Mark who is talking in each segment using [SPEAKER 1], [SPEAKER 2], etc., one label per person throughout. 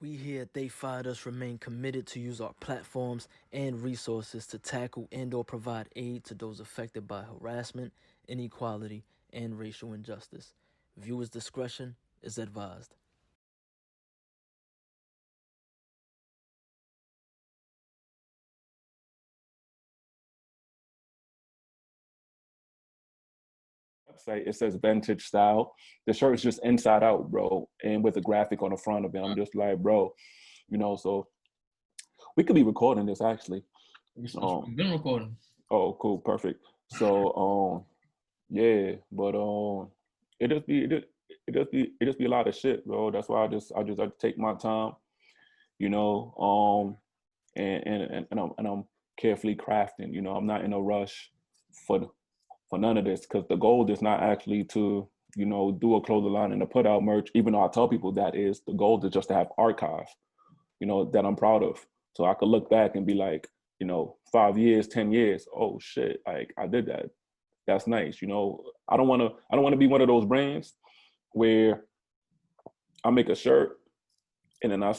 [SPEAKER 1] We here at TheyFiredUs remain committed to use our platforms and resources to tackle and/or provide aid to those affected by harassment, inequality, and racial injustice. Viewers' discretion is advised.
[SPEAKER 2] Website, it says vintage style. The shirt is just inside out, bro, and with a graphic on the front of it. I'm just like, bro, so we could be recording this actually.
[SPEAKER 3] We've been recording.
[SPEAKER 2] Oh, cool, perfect. So, yeah, but it just be a lot of shit, bro. That's why I take my time, you know, and I'm carefully crafting. I'm not in a rush for none of this, because the goal is not actually to do a clothing line and to put out merch, even though I tell people that is the goal, is just to have archive that I'm proud of, so I could look back and be like, 5 years, 10 years, oh shit, like I did that. That's nice. I don't want to be one of those brands where I make a shirt and then I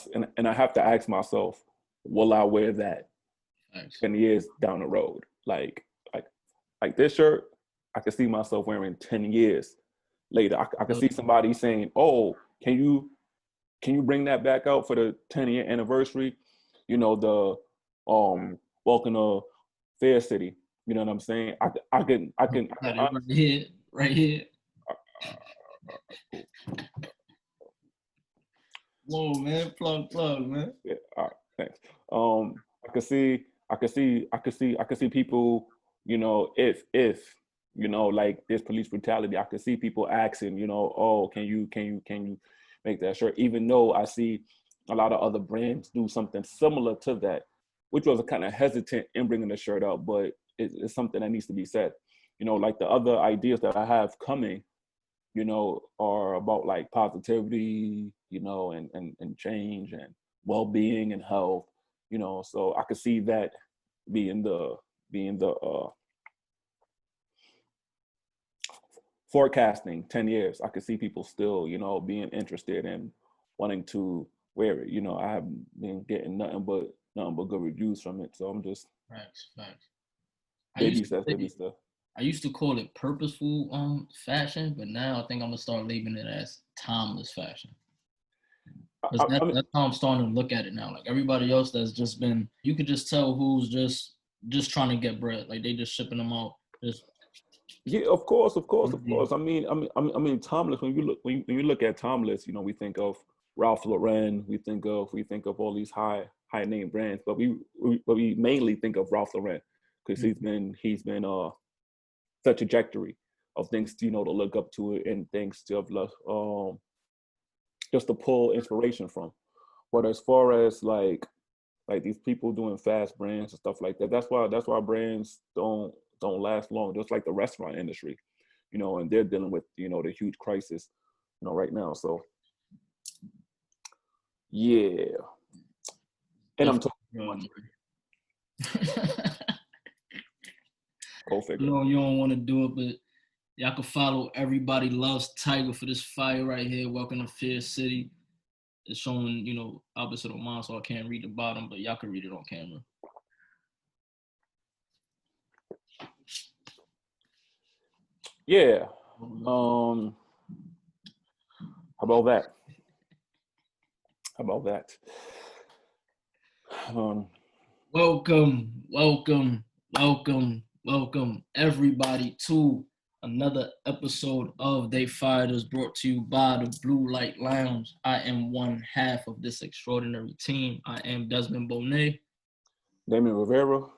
[SPEAKER 2] have to ask myself, will I wear that
[SPEAKER 3] Thanks.
[SPEAKER 2] 10 years down the road? Like this shirt, I can see myself wearing 10 years later. I can see somebody saying, "Oh, can you bring that back out for the 10-year anniversary?" The welcome to Fair City. You know what I'm saying? I can
[SPEAKER 3] right here. Whoa, man, plug, man.
[SPEAKER 2] Yeah, all right, thanks. I could see people, if like this police brutality, I could see people asking, oh, can you make that shirt? Even though I see a lot of other brands do something similar to that, which was kind of hesitant in bringing the shirt out, but it's something that needs to be said. Like the other ideas that I have coming, are about like positivity, and change and well-being and health, so I could see that being the forecasting 10 years. I could see people still, being interested and wanting to wear it. I haven't been getting nothing but good reviews from it. So I'm just
[SPEAKER 3] Facts.
[SPEAKER 2] baby stuff.
[SPEAKER 3] I used to call it purposeful fashion, but now I think I'm gonna start labeling it as timeless fashion. Because that's how I'm starting to look at it now. Like everybody else that's just been, you could just tell who's just trying to get bread. Like they just shipping them out.
[SPEAKER 2] Yeah, of course. I mean, timeless. When you look at timeless, we think of Ralph Lauren. We think of all these high name brands, but we mainly think of Ralph Lauren because he's been the trajectory of things to look up to it, and things to just to pull inspiration from. But as far as like these people doing fast brands and stuff like that, that's why brands don't last long. Just like the restaurant industry, and they're dealing with the huge crisis, right now. So yeah, and I'm talking. Go figure.
[SPEAKER 3] You don't want to do it, but y'all can follow Everybody Loves Tiger for this fire right here. Welcome to Fair City. It's showing, opposite of mine, so I can't read the bottom, but y'all can read it on camera.
[SPEAKER 2] Yeah. How about that?
[SPEAKER 3] Welcome, everybody, to another episode of They Fired Us, brought to you by the Blue Light Lounge. I am one half of this extraordinary team. I am Desmond Bonet.
[SPEAKER 2] Damien Rivera.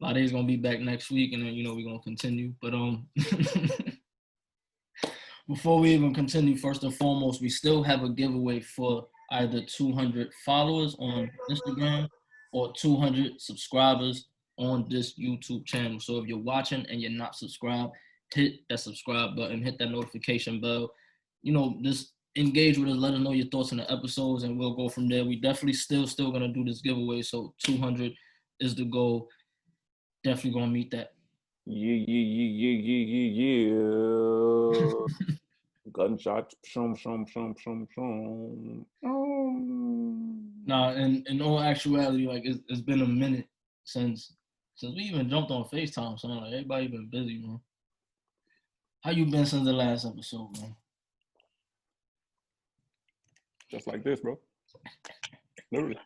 [SPEAKER 3] Lade's gonna be back next week, and then we're gonna continue. But before we even continue, first and foremost, we still have a giveaway for either 200 followers on Instagram or 200 subscribers on this YouTube channel. So if you're watching and you're not subscribed, hit that subscribe button, hit that notification bell. Just engage with us, let us know your thoughts on the episodes, and we'll go from there. We definitely still gonna do this giveaway. So 200 is the goal. Definitely gonna meet that.
[SPEAKER 2] Yeah. Gunshots. Shum, shum, shum, shum, shum.
[SPEAKER 3] Nah, in all actuality, like it's been a minute since we even jumped on FaceTime. So like everybody been busy, man. How you been since the last episode, man?
[SPEAKER 2] Just like this, bro. Literally.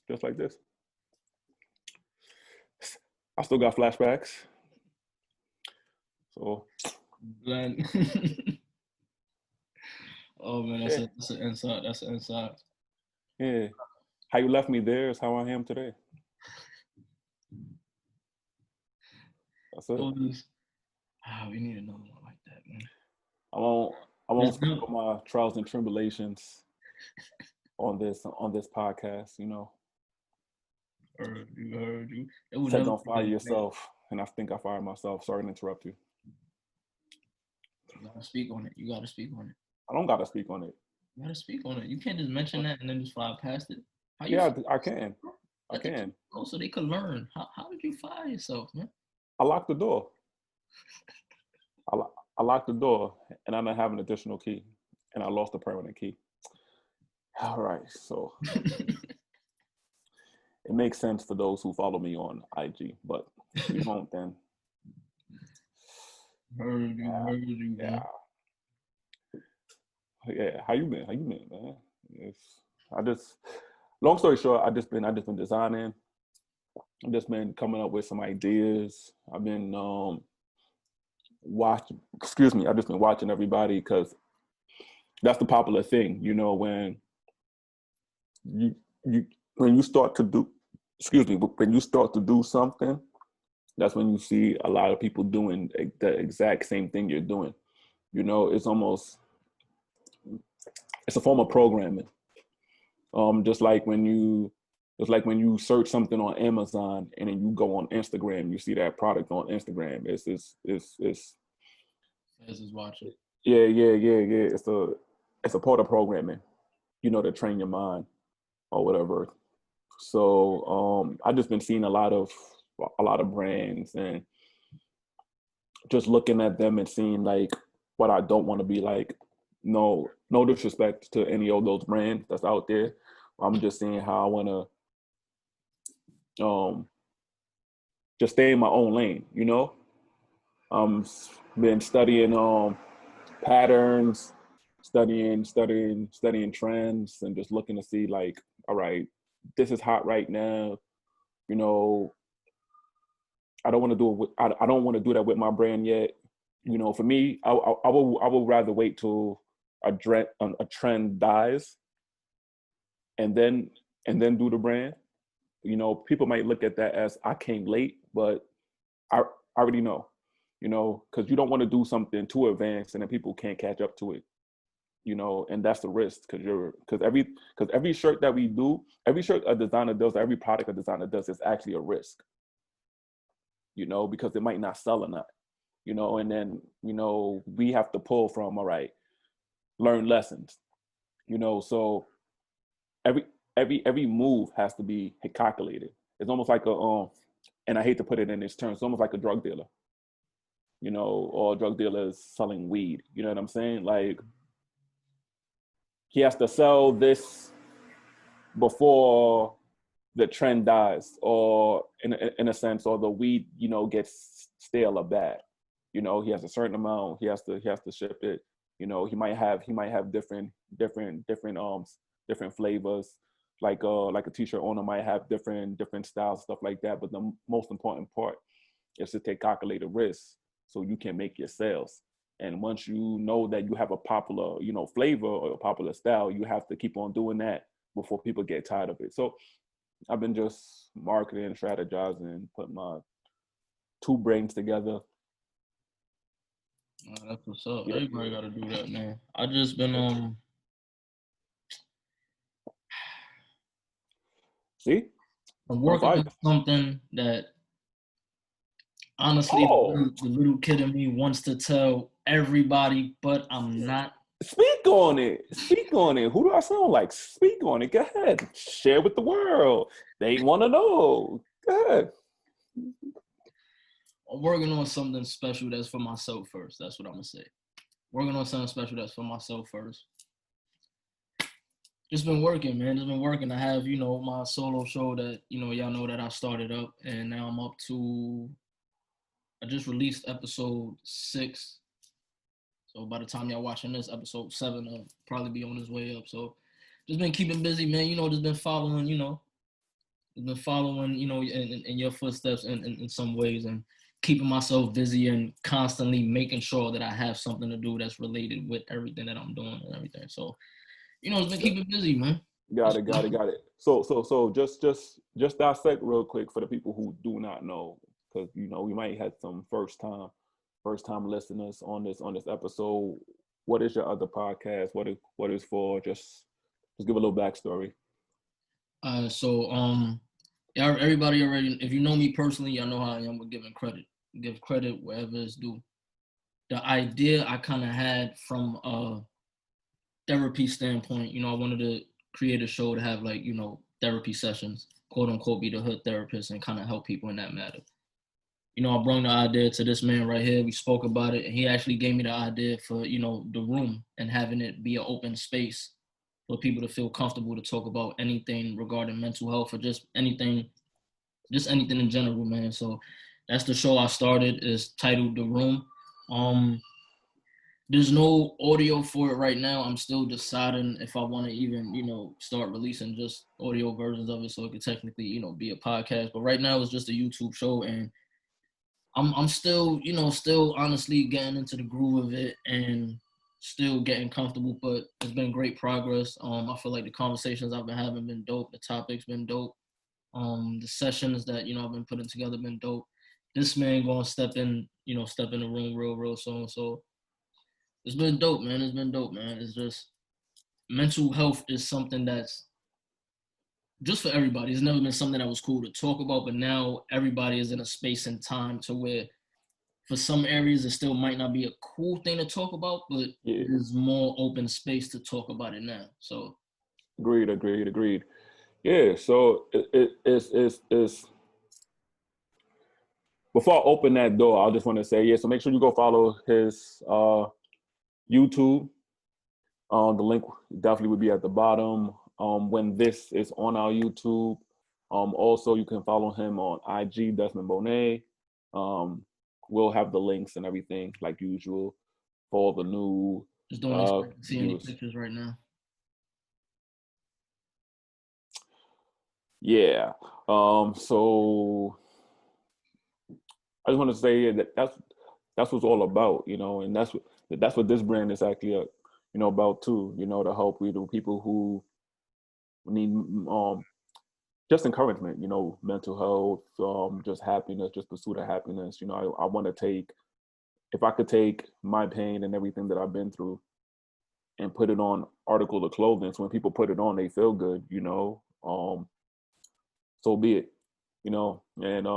[SPEAKER 2] Just like this. I still got flashbacks. So.
[SPEAKER 3] Oh man, that's an insight. That's an insight.
[SPEAKER 2] Yeah. How you left me there is how I am today. That's it.
[SPEAKER 3] We need another one like that, man.
[SPEAKER 2] I won't speak on my trials and tribulations on this podcast, you know.
[SPEAKER 3] Heard you.
[SPEAKER 2] Said don't fire yourself, and I think I fired myself. Sorry to interrupt you.
[SPEAKER 3] You gotta speak on it.
[SPEAKER 2] I don't gotta speak on it.
[SPEAKER 3] You gotta speak on it. You can't just mention that and then just fly past it.
[SPEAKER 2] I can. I can.
[SPEAKER 3] So they could learn. How did you fire yourself, man?
[SPEAKER 2] I locked the door. I locked the door, and I didn't have an additional key, and I lost the permanent key. All right, so it makes sense for those who follow me on IG, but if you don't, then
[SPEAKER 3] heard you, man.
[SPEAKER 2] Yeah. How you been, man? Long story short, I just been designing. I've just been coming up with some ideas. I've been I've just been watching everybody because that's the popular thing, you know, when you start to do something, that's when you see a lot of people doing the exact same thing you're doing. You know, it's a form of programming. Just like when you search something on Amazon and then you go on Instagram, you see that product on Instagram. It's
[SPEAKER 3] watching.
[SPEAKER 2] Yeah. It's a part of programming, you know, to train your mind or whatever. So I've just been seeing a lot of brands and just looking at them and seeing like what I don't want to be like. No disrespect to any of those brands that's out there. I'm just seeing how I want to just stay in my own lane, you know. Been studying patterns, studying trends, and just looking to see like, all right, this is hot right now, you know. I don't want to do that with my brand yet. You know, for me, I will rather wait till a trend dies and then do the brand. You know, people might look at that as I came late, but I already know, you know, because you don't want to do something too advanced and then people can't catch up to it, you know, and that's the risk because every shirt that we do, every shirt a designer does, every product a designer does is actually a risk, you know, because it might not sell or not, you know, and then, you know, we have to pull from, all right, learn lessons, you know, so every move has to be calculated. It's almost like and I hate to put it in this term, it's almost like a drug dealer, you know, or a drug dealer is selling weed, you know what I'm saying? Like, he has to sell this before the trend dies, or in a sense, or the weed, you know, gets stale or bad. You know, he has a certain amount. He has to ship it. You know, he might have different flavors. Like a t-shirt owner might have different styles, stuff like that. But the most important part is to take calculated risks so you can make your sales. And once you know that you have a popular, you know, flavor or a popular style, you have to keep on doing that before people get tired of it. So I've been just marketing, strategizing, putting my two brains together.
[SPEAKER 3] That's what's up. Yeah. Everybody got to do that, man. I just been
[SPEAKER 2] See,
[SPEAKER 3] I'm working on something that honestly the little kid in me wants to tell everybody, but I'm not.
[SPEAKER 2] Speak on it. Who do I sound like? Speak on it. Go ahead. Share with the world. They want to know. Go ahead.
[SPEAKER 3] I'm working on something special that's for myself first. That's what I'm going to say. Working on something special that's for myself first. Just been working, man. Just been working. I have, my solo show that, y'all know that I started up, and now I'm up to, I just released episode 6. So by the time y'all watching this, episode 7 will probably be on his way up. So just been keeping busy, man. Just been following, in your footsteps in some ways, and keeping myself busy and constantly making sure that I have something to do that's related with everything that I'm doing and everything. So, it's been keeping busy, man.
[SPEAKER 2] Got it. So just dissect real quick for the people who do not know, because we might have some first time listeners on this episode. What is your other podcast? What is for? Just give a little backstory.
[SPEAKER 3] Everybody already, if you know me personally, y'all know how I am with giving credit. Give credit wherever it's due. The idea I kind of had from a therapy standpoint, I wanted to create a show to have therapy sessions, quote unquote, be the hood therapist and kind of help people in that matter. I brought the idea to this man right here. We spoke about it, and he actually gave me the idea for, the room and having it be an open space for people to feel comfortable to talk about anything regarding mental health or just anything in general, man. So that's the show I started. It's titled The Room. There's no audio for it right now. I'm still deciding if I want to even, start releasing just audio versions of it so it could technically, be a podcast. But right now it's just a YouTube show, and I'm still, still honestly getting into the groove of it and still getting comfortable, but it's been great progress. I feel like the conversations I've been having been dope. The topics been dope. The sessions that, I've been putting together been dope. This man gonna step in the room real soon. So it's been dope, man. It's been dope, man. It's just mental health is something that's just for everybody. It's never been something that was cool to talk about, but now everybody is in a space and time to where for some areas it still might not be a cool thing to talk about, but there's more open space to talk about it now. So
[SPEAKER 2] Agreed. Yeah, so it's before I open that door, I just want to say, so make sure you go follow his YouTube. The link definitely would be at the bottom when this is on our YouTube. Also, you can follow him on IG, Desmond Bonet. We'll have the links and everything like usual for all the new.
[SPEAKER 3] Just don't expect to see any pictures right now.
[SPEAKER 2] Yeah. So I just want to say that's what it's all about, and that's what this brand is actually, about too, to help people who need just encouragement, mental health, just happiness, just pursuit of happiness. I want to take, if I could take my pain and everything that I've been through and put it on article of clothing, so when people put it on, they feel good, so be it, and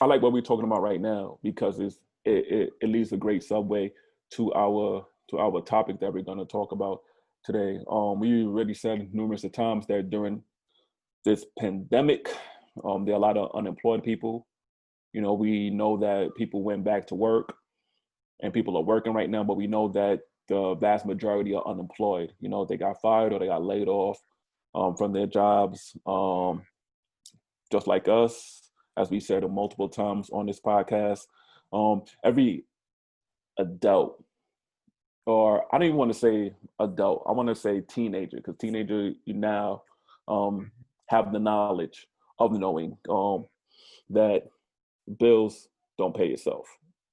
[SPEAKER 2] I like what we're talking about right now because it leads a great segue to our topic that we're going to talk about today. We already said numerous of times that during this pandemic, there are a lot of unemployed people. We know that people went back to work and people are working right now, but we know that the vast majority are unemployed. They got fired or they got laid off from their jobs, just like us, as we said multiple times on this podcast. Every adult, or I don't even want to say adult, I want to say teenager, because teenagers now have the knowledge of knowing that bills don't pay itself.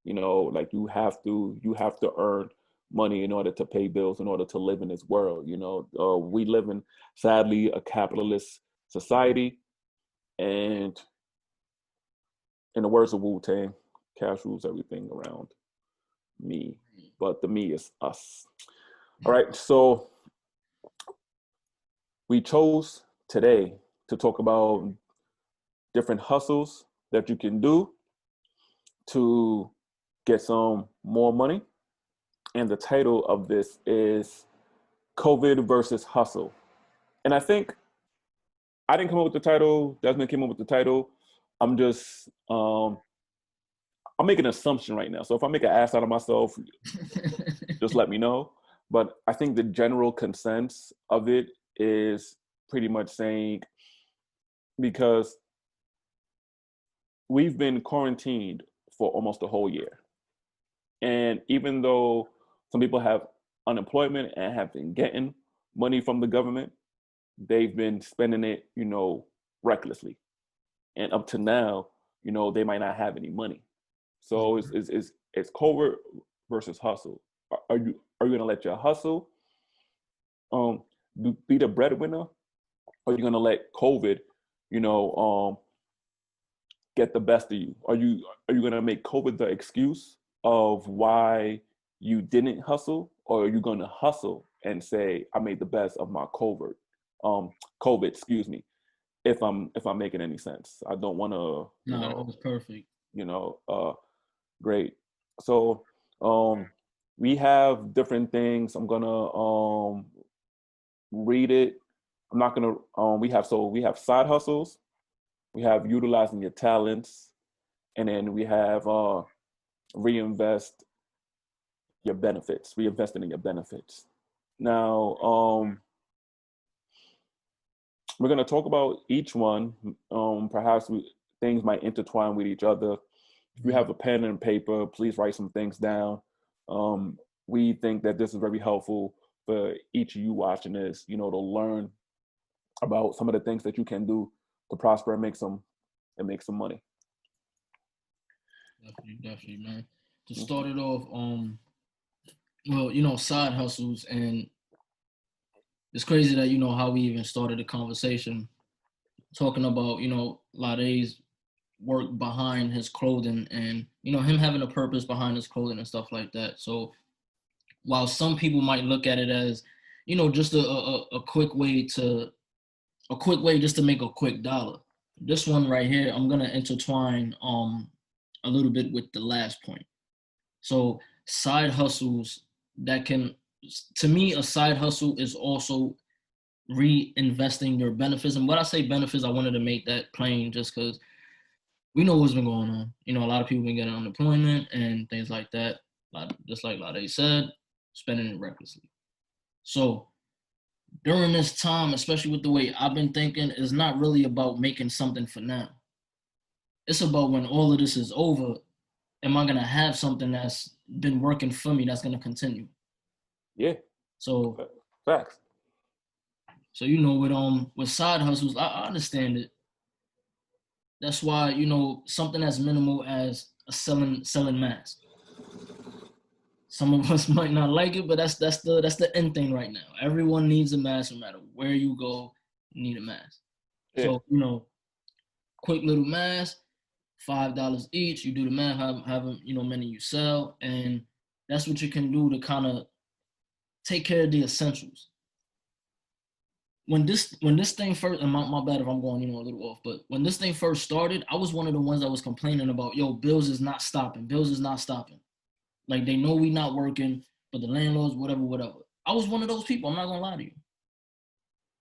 [SPEAKER 2] Like you have to earn money in order to pay bills, in order to live in this world. We live in, sadly, a capitalist society, and in the words of Wu-Tang, cash rules everything around me, but the me is us. All right, so we chose today to talk about different hustles that you can do to get some more money. And the title of this is COVID versus Hustle. And I think I didn't come up with the title, Desmond came up with the title. I'm I'll make an assumption right now. So if I make an ass out of myself, just let me know. But I think the general consensus of it is pretty much saying, because we've been quarantined for almost a whole year. And even though some people have unemployment and have been getting money from the government, they've been spending it, recklessly. And up to now, they might not have any money. So it's covert versus hustle. Are you gonna let your hustle be the breadwinner, or are you gonna let COVID, get the best of you? Are you gonna make COVID the excuse of why you didn't hustle, or are you gonna hustle and say, I made the best of my COVID, excuse me, if I'm making any sense? I don't want to,
[SPEAKER 3] No, that was perfect.
[SPEAKER 2] Great. So we have different things. I'm gonna read it. I'm not gonna. We have side hustles. We have utilizing your talents, and then we have reinvesting in your benefits. Now, we're gonna talk about each one. Perhaps things might intertwine with each other. If you have a pen and paper, please write some things down. We think that this is very helpful for each of you watching this, to learn about some of the things that you can do to prosper and make some money.
[SPEAKER 3] Definitely, man. To start it off, side hustles, and it's crazy that how we even started the conversation talking about Lade's work behind his clothing, and him having a purpose behind his clothing and stuff like that. So while some people might look at it as just a quick way just to make a quick dollar, this one right here, I'm gonna intertwine a little bit with the last point. So side hustles to me, a side hustle is also reinvesting your benefits. And when I say benefits, I wanted to make that plain just because we know what's been going on. A lot of people been getting unemployment and things like that. Just like Lade said, spending it recklessly. So during this time, especially with the way I've been thinking, it's not really about making something for now. It's about when all of this is over, am I gonna have something that's been working for me that's gonna continue?
[SPEAKER 2] Yeah.
[SPEAKER 3] So
[SPEAKER 2] facts.
[SPEAKER 3] So with side hustles, I understand it. That's why something as minimal as selling masks. Some of us might not like it, but that's the end thing right now. Everyone needs a mask, no matter where you go. You need a mask. Yeah. So quick little mask, $5 each. You do the math, have many you sell, and that's what you can do to kind of take care of the essentials. When this thing first, and my bad if I'm going a little off, but when this thing first started, I was one of the ones that was complaining about, bills is not stopping. Like, they know we not working, but the landlords, whatever. I was one of those people, I'm not gonna lie to you.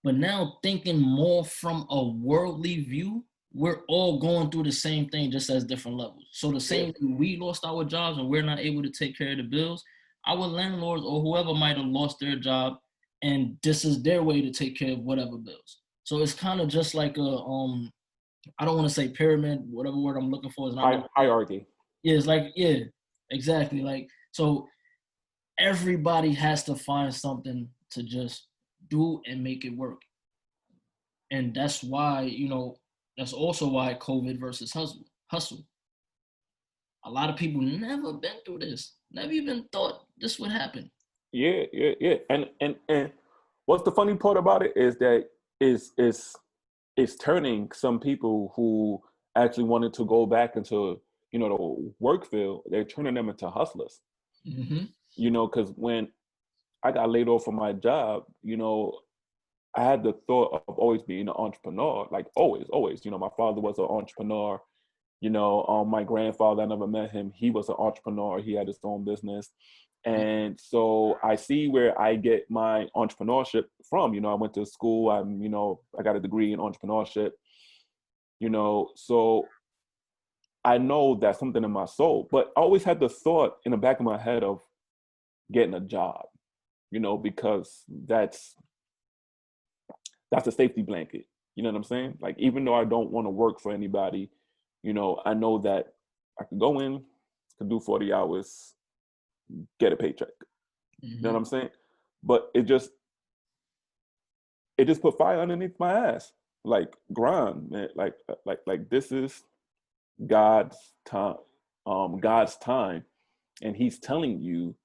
[SPEAKER 3] But now, thinking more from a worldly view, we're all going through the same thing, just as different levels. So the same way we lost our jobs and we're not able to take care of the bills, our landlords or whoever might have lost their job, and this is their way to take care of whatever bills. So it's kind of just like a I don't want to say pyramid, whatever word I'm looking for is not
[SPEAKER 2] hierarchy.
[SPEAKER 3] Yeah, it's like, yeah, exactly. Like, so everybody has to find something to just do and make it work. And that's why, that's also why COVID versus hustle. A lot of people never been through this, never even thought this would happen.
[SPEAKER 2] Yeah. And what's the funny part about it is that it's turning some people who actually wanted to go back into the work field, they're turning them into hustlers.
[SPEAKER 3] Mm-hmm.
[SPEAKER 2] Because when I got laid off from my job, I had the thought of always being an entrepreneur, like always. My father was an entrepreneur. My grandfather, I never met him. He was an entrepreneur. He had his own business. And so I see where I get my entrepreneurship from. I went to school. I got a degree in entrepreneurship. So I know that's something in my soul, but I always had the thought in the back of my head of getting a job, because that's a safety blanket. You know what I'm saying? Like, even though I don't want to work for anybody, I know that I can go in, can do 40 hours, get a paycheck. You know what I'm saying? But it just put fire underneath my ass. Like, grind, man. Like this is God's time, and He's telling you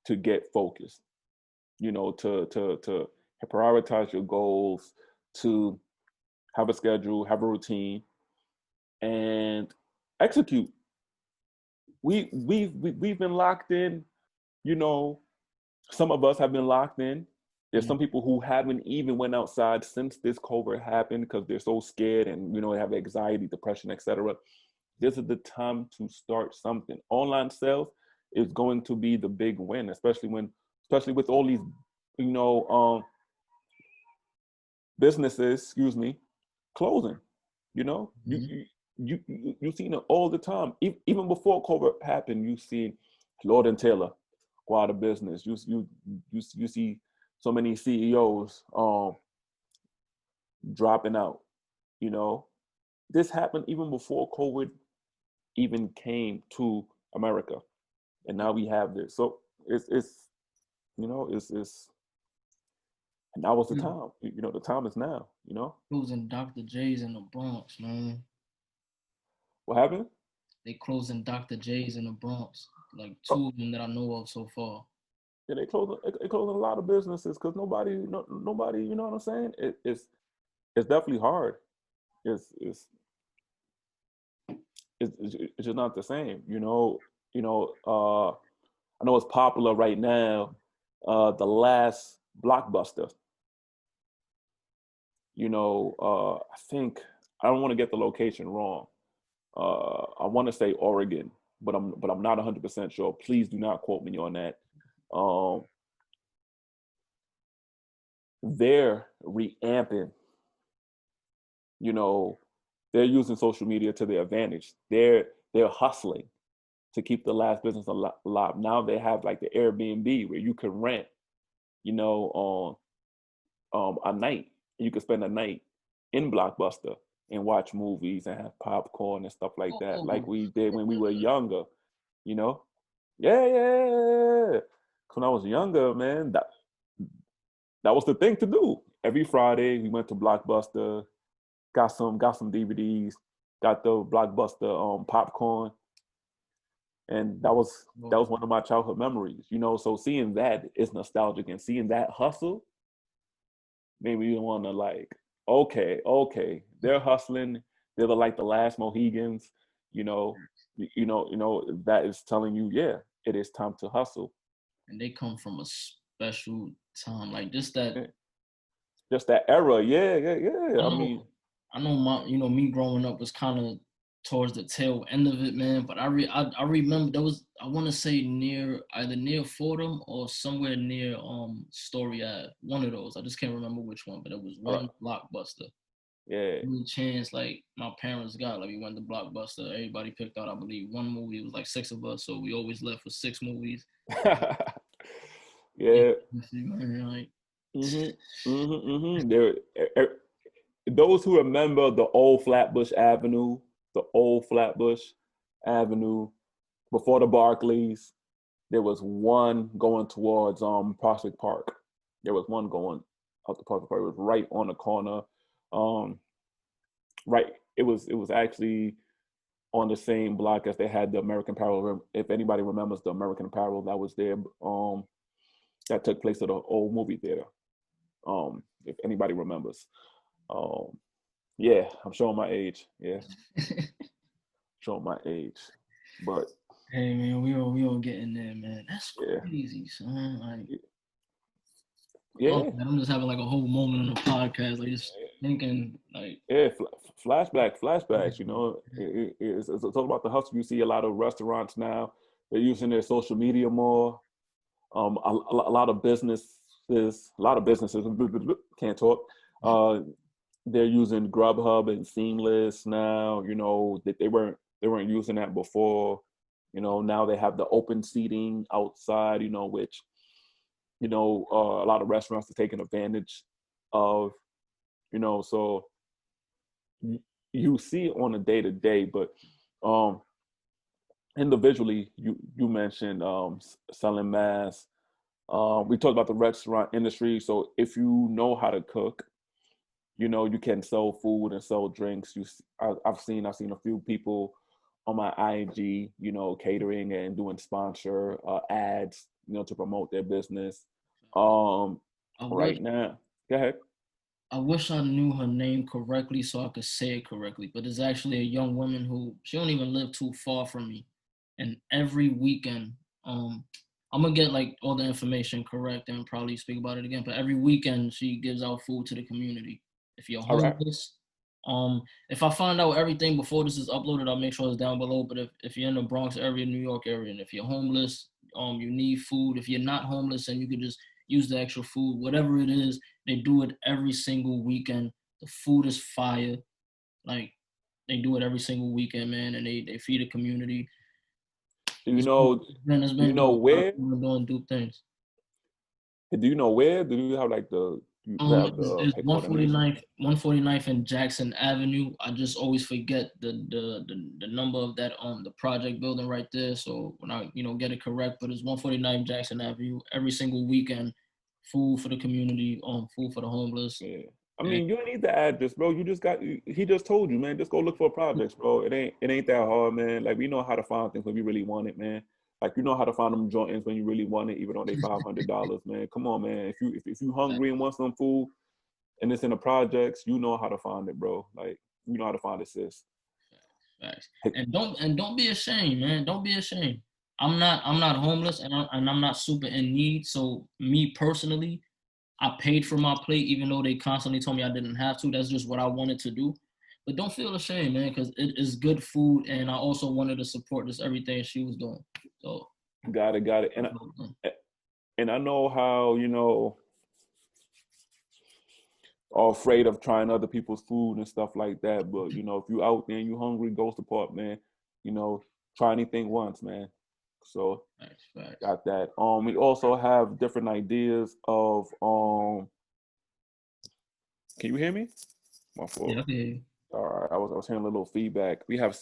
[SPEAKER 2] to get focused. To prioritize your goals, to have a schedule, have a routine, and execute. We've been locked in. Some of us have been locked in. There's some people who haven't even went outside since this COVID happened because they're so scared and they have anxiety, depression, etc. This is the time to start something. Online sales is going to be the big win, especially with all these businesses, closing. You've seen it all the time. Even before COVID happened, you've seen Lord and Taylor go out of business. You see so many CEOs dropping out. This happened even before COVID even came to America, and now we have this. So it's and that was the time. The time is now.
[SPEAKER 3] Closing Dr. J's in the Bronx, man.
[SPEAKER 2] What happened?
[SPEAKER 3] They closing Dr. J's in the Bronx, like 2 of them that I know of so far.
[SPEAKER 2] Yeah, they closing a lot of businesses because nobody, you know what I'm saying? It's definitely hard. It's just not the same. I know it's popular right now. The last Blockbuster. I think, I don't want to get the location wrong. I want to say Oregon, but I'm not 100% sure. Please do not quote me on that. They're reamping. They're using social media to their advantage. They're hustling to keep the last business alive. Now they have like the Airbnb where you can rent, on a night. You could spend a night in Blockbuster and watch movies and have popcorn and stuff like that, like we did when we were younger. Yeah. When I was younger, man, that was the thing to do. Every Friday we went to Blockbuster, got some DVDs, got the Blockbuster popcorn, and that was one of my childhood memories. So seeing that is nostalgic, and seeing that hustle made me want to like, okay, they're hustling. They're like the last Mohegans. That is telling you, yeah, it is time to hustle.
[SPEAKER 3] And they come from a special time, like just that
[SPEAKER 2] era. Yeah.
[SPEAKER 3] I know me growing up was kind of towards the tail end of it, man. But I remember there was, I want to say either near Fordham or somewhere near Story Ave. One of those. I just can't remember which one, but it was one Blockbuster.
[SPEAKER 2] Yeah.
[SPEAKER 3] Any chance like my parents got, like we went to Blockbuster, everybody picked out, I believe, one movie. It was like 6 of us, so we always left with 6 movies.
[SPEAKER 2] Yeah.
[SPEAKER 3] Like,
[SPEAKER 2] There, those who remember the old Flatbush Avenue before the Barclays, there was one going towards Prospect Park. There was one going out to Prospect Park. It was right on the corner. Right, it was actually on the same block as they had the American Apparel. If anybody remembers the American Apparel that was there, that took place at the old movie theater. If anybody remembers. Yeah, I'm showing my age. Yeah, showing my age. But
[SPEAKER 3] hey man, we all getting there, man. That's crazy, son. Like,
[SPEAKER 2] yeah,
[SPEAKER 3] I'm just having like a whole moment on the podcast, like just thinking, like,
[SPEAKER 2] yeah, flashbacks. It's all about the hustle. You see a lot of restaurants now, they're using their social media more. A lot of businesses can't talk. they're using Grubhub and Seamless now. You know that they weren't using that before. You know, now they have the open seating outside. You know, which a lot of restaurants are taking advantage of. You know, so you see it on a day to day, but um, individually, you mentioned selling masks. We talked about the restaurant industry. So if you know how to cook, you can sell food and sell drinks. I've seen a few people on my IG, catering and doing sponsor ads, to promote their business. Um,
[SPEAKER 3] I wish
[SPEAKER 2] right now, go ahead.
[SPEAKER 3] I wish I knew her name correctly so I could say it correctly. But it's actually a young woman who she don't even live too far from me. And every weekend, I'm gonna get like all the information correct and probably speak about it again. But every weekend she gives out food to the community. If you're
[SPEAKER 2] All right.
[SPEAKER 3] homeless, if I find out everything before this is uploaded, I'll make sure it's down below. But if you're in the Bronx area, New York area, and if you're homeless, you need food. If you're not homeless and you could just use the extra food, whatever it is, they do it every single weekend. The food is fire. Like they do it every single weekend, man, and they feed the community.
[SPEAKER 2] Do you
[SPEAKER 3] It's been,
[SPEAKER 2] know?
[SPEAKER 3] it's
[SPEAKER 2] Do you
[SPEAKER 3] been
[SPEAKER 2] know
[SPEAKER 3] doing a lot of
[SPEAKER 2] where?
[SPEAKER 3] people doing do things.
[SPEAKER 2] Do you know where? Do you have like you have the
[SPEAKER 3] It's
[SPEAKER 2] coordination?
[SPEAKER 3] 149th and Jackson Avenue. I just always forget the number of that the project building right there. So when I get it correct, but it's 149 Jackson Avenue every single weekend. Food for the community, food for the homeless.
[SPEAKER 2] Yeah. I
[SPEAKER 3] And
[SPEAKER 2] mean, you don't need the address, bro. He just told you, man. Just go look for projects, bro. It ain't that hard, man. Like we know how to find things when we really want it, man. Like you know how to find them joints when you really want it, even though they $500, man. Come on, man. If you hungry and want some food and it's in the projects, you know how to find it, bro. Like you know how to find it, sis.
[SPEAKER 3] Facts.
[SPEAKER 2] Hey,
[SPEAKER 3] And don't be ashamed, man. Don't be ashamed. I'm not homeless and I'm not super in need. So me personally, I paid for my plate even though they constantly told me I didn't have to. That's just what I wanted to do. But don't feel ashamed, man, because it is good food, and I also wanted to support this everything she was doing. So
[SPEAKER 2] got it, got it. And I know how are afraid of trying other people's food and stuff like that. But if you out there and you hungry, go support, man. You know, try anything once, man. So
[SPEAKER 3] facts.
[SPEAKER 2] got that. We also have different ideas of can you hear me? My fault.
[SPEAKER 3] Yeah, okay.
[SPEAKER 2] All right, I was hearing a little feedback. We have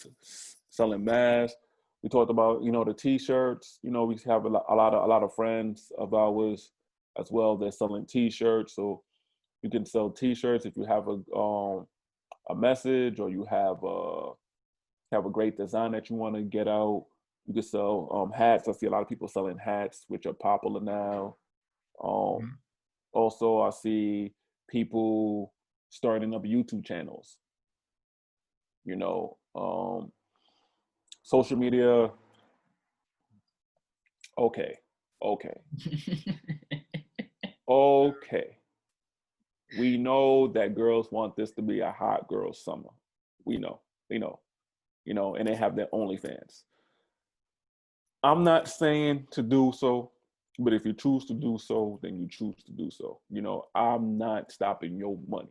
[SPEAKER 2] selling masks. We talked about the t-shirts. We have a lot of friends of ours as well. They're selling t-shirts, so you can sell t-shirts if you have a message or you have a great design that you want to get out. You can sell hats. I see a lot of people selling hats, which are popular now. Um, Also, I see people starting up YouTube channels. You know, social media. Okay, okay, okay. We know that girls want this to be a hot girl summer. We know, we know, and they have their OnlyFans. I'm not saying to do so, but if you choose to do so, then you choose to do so. I'm not stopping your money.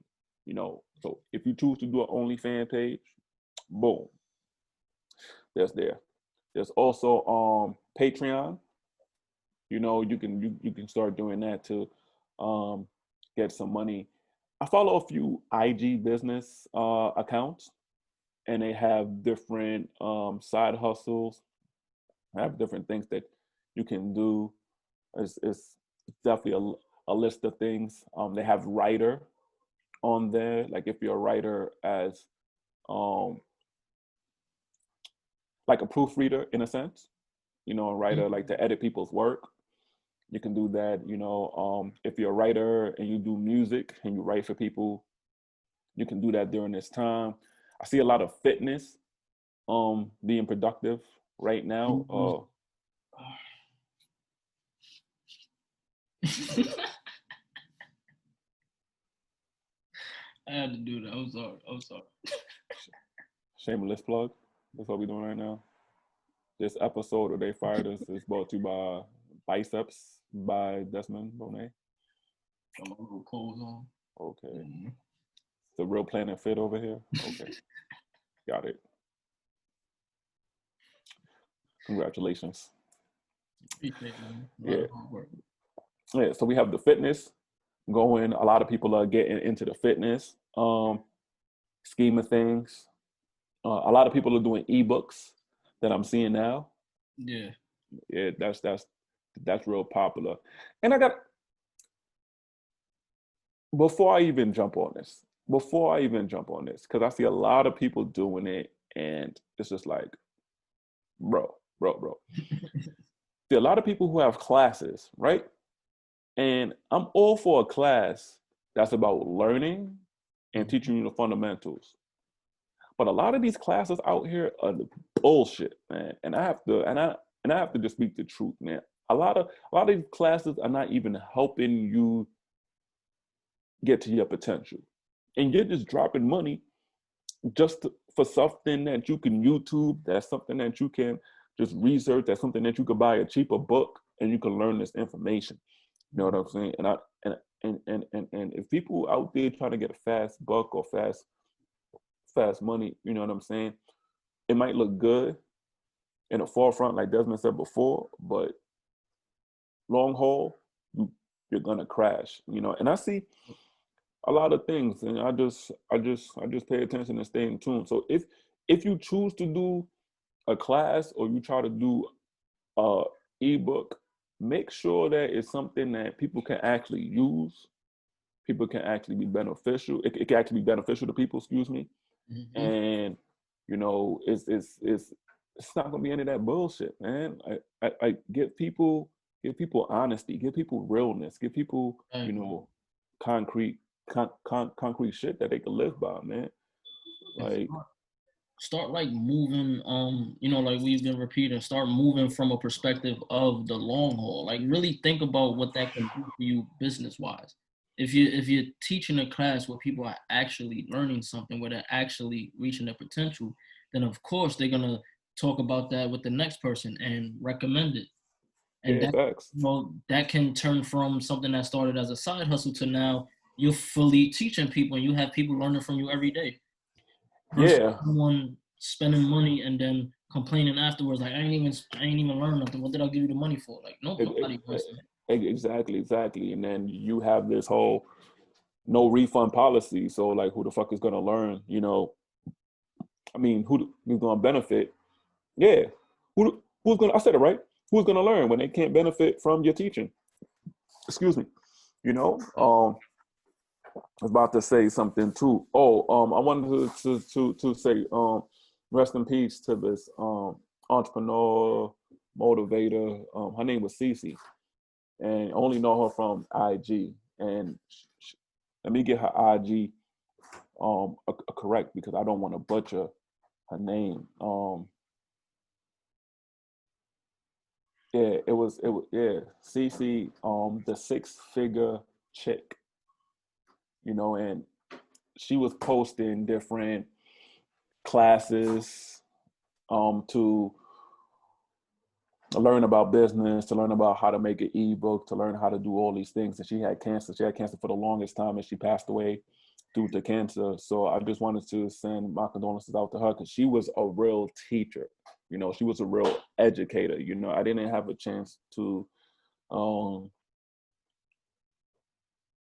[SPEAKER 2] So if you choose to do an OnlyFans page, boom, there's there. There's also Patreon. You can start doing that to get some money. I follow a few IG business accounts, and they have different side hustles, have different things that you can do. It's definitely a list of things. They have writer on there. Like if you're a writer as um, like a proofreader in a sense, a writer like to edit people's work. You can do that. If you're a writer and you do music and you write for people, you can do that during this time. I see a lot of fitness being productive right now.
[SPEAKER 3] I had to do that. I'm sorry.
[SPEAKER 2] Shameless plug. That's what we're doing right now. This episode of They Fired Us is brought to you by Biceps by Desmond Bonet.
[SPEAKER 3] Got my little clothes on.
[SPEAKER 2] Okay. The real Planet Fit over here. Okay, got it. Congratulations.
[SPEAKER 3] Appreciate it, man. A lot
[SPEAKER 2] Yeah,
[SPEAKER 3] of hard work.
[SPEAKER 2] yeah. So we have the fitness going. A lot of people are getting into the fitness scheme of things. A lot of people are doing ebooks that I'm seeing now.
[SPEAKER 3] Yeah.
[SPEAKER 2] Yeah, that's real popular. And I got before I even jump on this, because I see a lot of people doing it, and it's just like, bro. See a lot of people who have classes, right? And I'm all for a class that's about learning and teaching you the fundamentals. But a lot of these classes out here are the bullshit, man. And I have to just speak the truth, man. A lot of these classes are not even helping you get to your potential. And you're just dropping money for something that you can YouTube, that's something that you can just research, that's something that you could buy a cheaper book and you can learn this information. You know what I'm saying? And if people out there trying to get a fast buck or fast money, you know what I'm saying? It might look good in the forefront, like Desmond said before, but long haul, you're gonna crash. You know, and I see a lot of things, and I just pay attention and stay in tune. So if you choose to do a class or you try to do a ebook, make sure that it's something that people can actually use. People can actually be beneficial. It can actually be beneficial to people. Excuse me.
[SPEAKER 3] Mm-hmm.
[SPEAKER 2] And you know, it's not gonna be any of that bullshit, man. I give people honesty, give people realness, give people, you know, concrete concrete shit that they can live by, man.
[SPEAKER 3] And
[SPEAKER 2] Like,
[SPEAKER 3] start like moving, like we've been repeating, start moving from a perspective of the long haul. Like really think about what that can do for you business wise. If you're teaching a class where people are actually learning something, where they're actually reaching their potential, then of course they're gonna talk about that with the next person and recommend it. And
[SPEAKER 2] yeah,
[SPEAKER 3] that,
[SPEAKER 2] facts.
[SPEAKER 3] that can turn from something that started as a side hustle to now you're fully teaching people and you have people learning from you every day versus
[SPEAKER 2] Yeah,
[SPEAKER 3] someone spending money and then complaining afterwards like I ain't even learn nothing. What did I give you the money for? Like nobody wants that.
[SPEAKER 2] exactly. And then you have this whole no refund policy. So like, who the fuck is gonna learn? You know, I mean, who's gonna benefit? Yeah, who's gonna? I said it right. Who's gonna learn when they can't benefit from your teaching? Excuse me. You know, I was about to say something too. Oh, I wanted to say, rest in peace to this entrepreneur, motivator. Her name was Cece, and I only know her from IG. And let me get her IG correct because I don't want to butcher her name. Yeah, it was yeah, Cece, the six-figure chick, you know, and she was posting different classes to learn about business, to learn about how to make an ebook, to learn how to do all these things. And she had cancer. She had cancer for the longest time, and she passed away due to cancer. So I just wanted to send my condolences out to her because she was a real teacher. You know, she was a real educator. You know, I didn't have a chance to um,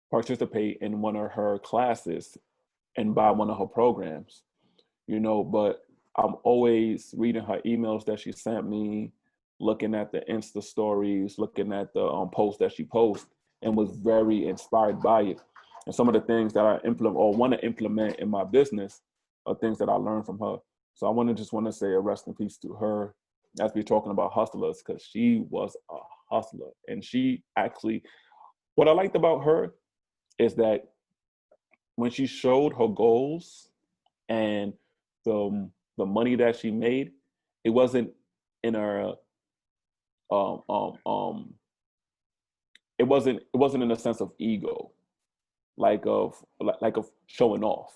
[SPEAKER 2] participate in one of her classes and buy one of her programs, you know, but I'm always reading her emails that she sent me, looking at the Insta stories, looking at the posts that she posts, and was very inspired by it. And some of the things that I implement or want to implement in my business are things that I learned from her. So I want to say a rest in peace to her as we're talking about hustlers, because she was a hustler. And she actually, what I liked about her is that when she showed her goals and the money that she made, it wasn't in her um um um it wasn't in a sense of ego, like of showing off.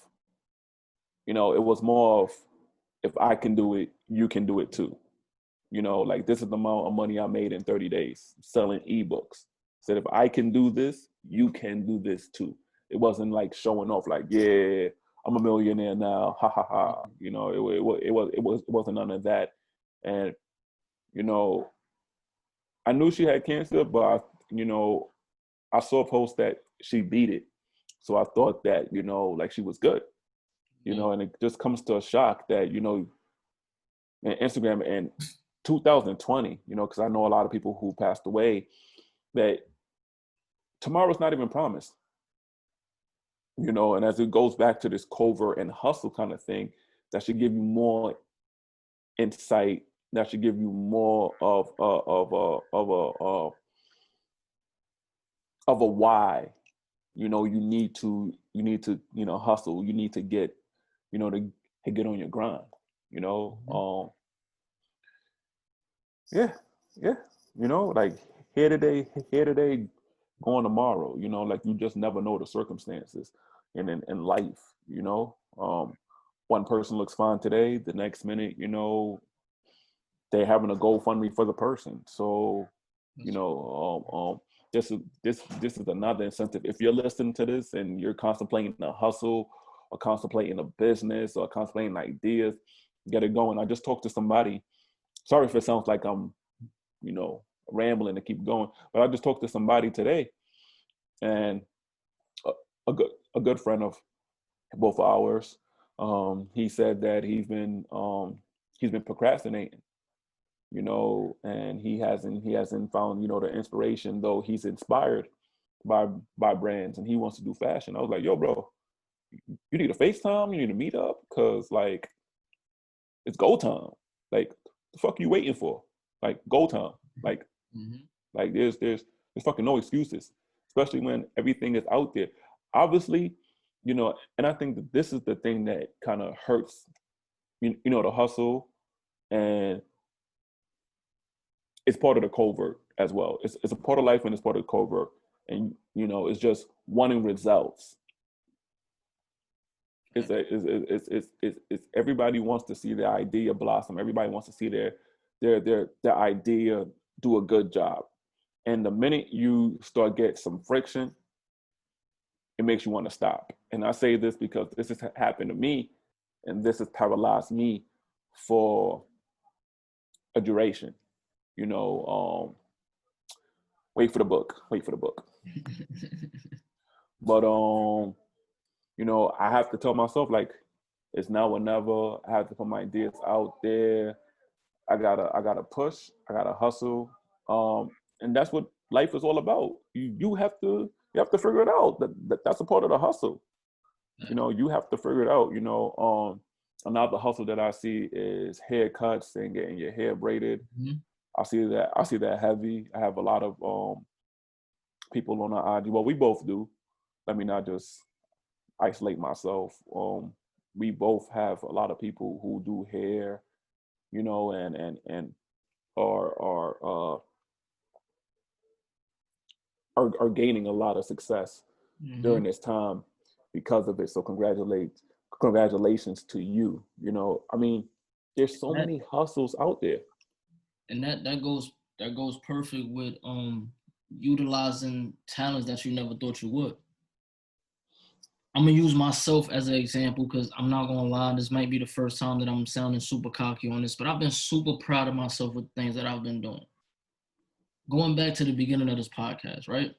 [SPEAKER 2] You know, it was more of, if I can do it, you can do it too. You know, like, this is the amount of money I made in 30 days selling ebooks. Said if I can do this, you can do this too. It wasn't like showing off like, yeah, I'm a millionaire now, ha ha ha. You know, it wasn't none of that. And, you know, I knew she had cancer, but you know, I saw a post that she beat it. So I thought that, you know, like she was good. You know, and it just comes to a shock that, you know, in Instagram in 2020, you know, because I know a lot of people who passed away, that tomorrow's not even promised. You know, and as it goes back to this covert and hustle kind of thing, that should give you more insight. That should give you more of a why. You know, you need to you know, hustle. You need to get, you know, to get on your grind. You know, yeah, yeah. You know, like here today, gone tomorrow. You know, like you just never know the circumstances in life. You know, one person looks fine today, the next minute, you know, they're having a GoFundMe for the person. So, you know, this is another incentive. If you're listening to this and you're contemplating a hustle or contemplating a business or contemplating ideas, get it going. I just talked to somebody. Sorry if it sounds like I'm, you know, rambling to keep going, but I just talked to somebody today, and a good friend of both ours. He said that he's been procrastinating, you know, and he hasn't found, you know, the inspiration, though he's inspired by brands and he wants to do fashion. I was like, yo, bro, you need a FaceTime, you need to meet up, because like it's go time. Like the fuck you waiting for? Like go time. Like like there's fucking no excuses, especially when everything is out there. Obviously, you know, and I think that this is the thing that kind of hurts, you know, the hustle, and it's part of the covert as well. It's a part of life and it's part of the covert. And, you know, it's just wanting results. It's everybody wants to see their idea blossom. Everybody wants to see their idea do a good job. And the minute you start get some friction, it makes you want to stop. And I say this because this has happened to me, and this has paralyzed me for a duration. You know, wait for the book. But you know, I have to tell myself like it's now or never. I have to put my ideas out there. I gotta push. I gotta hustle. And that's what life is all about. You have to figure it out. That's a part of the hustle. You know, you have to figure it out. You know, another hustle that I see is haircuts and getting your hair braided. I see that heavy. I have a lot of people on our IG. Well, we both do. Let me not just isolate myself. We both have a lot of people who do hair, you know, and are gaining a lot of success during this time because of it. So congratulations to you. You know, I mean, there's so many hustles out there.
[SPEAKER 3] And that goes perfect with utilizing talents that you never thought you would. I'm gonna use myself as an example because I'm not gonna lie, this might be the first time that I'm sounding super cocky on this, but I've been super proud of myself with things that I've been doing. Going back to the beginning of this podcast, right?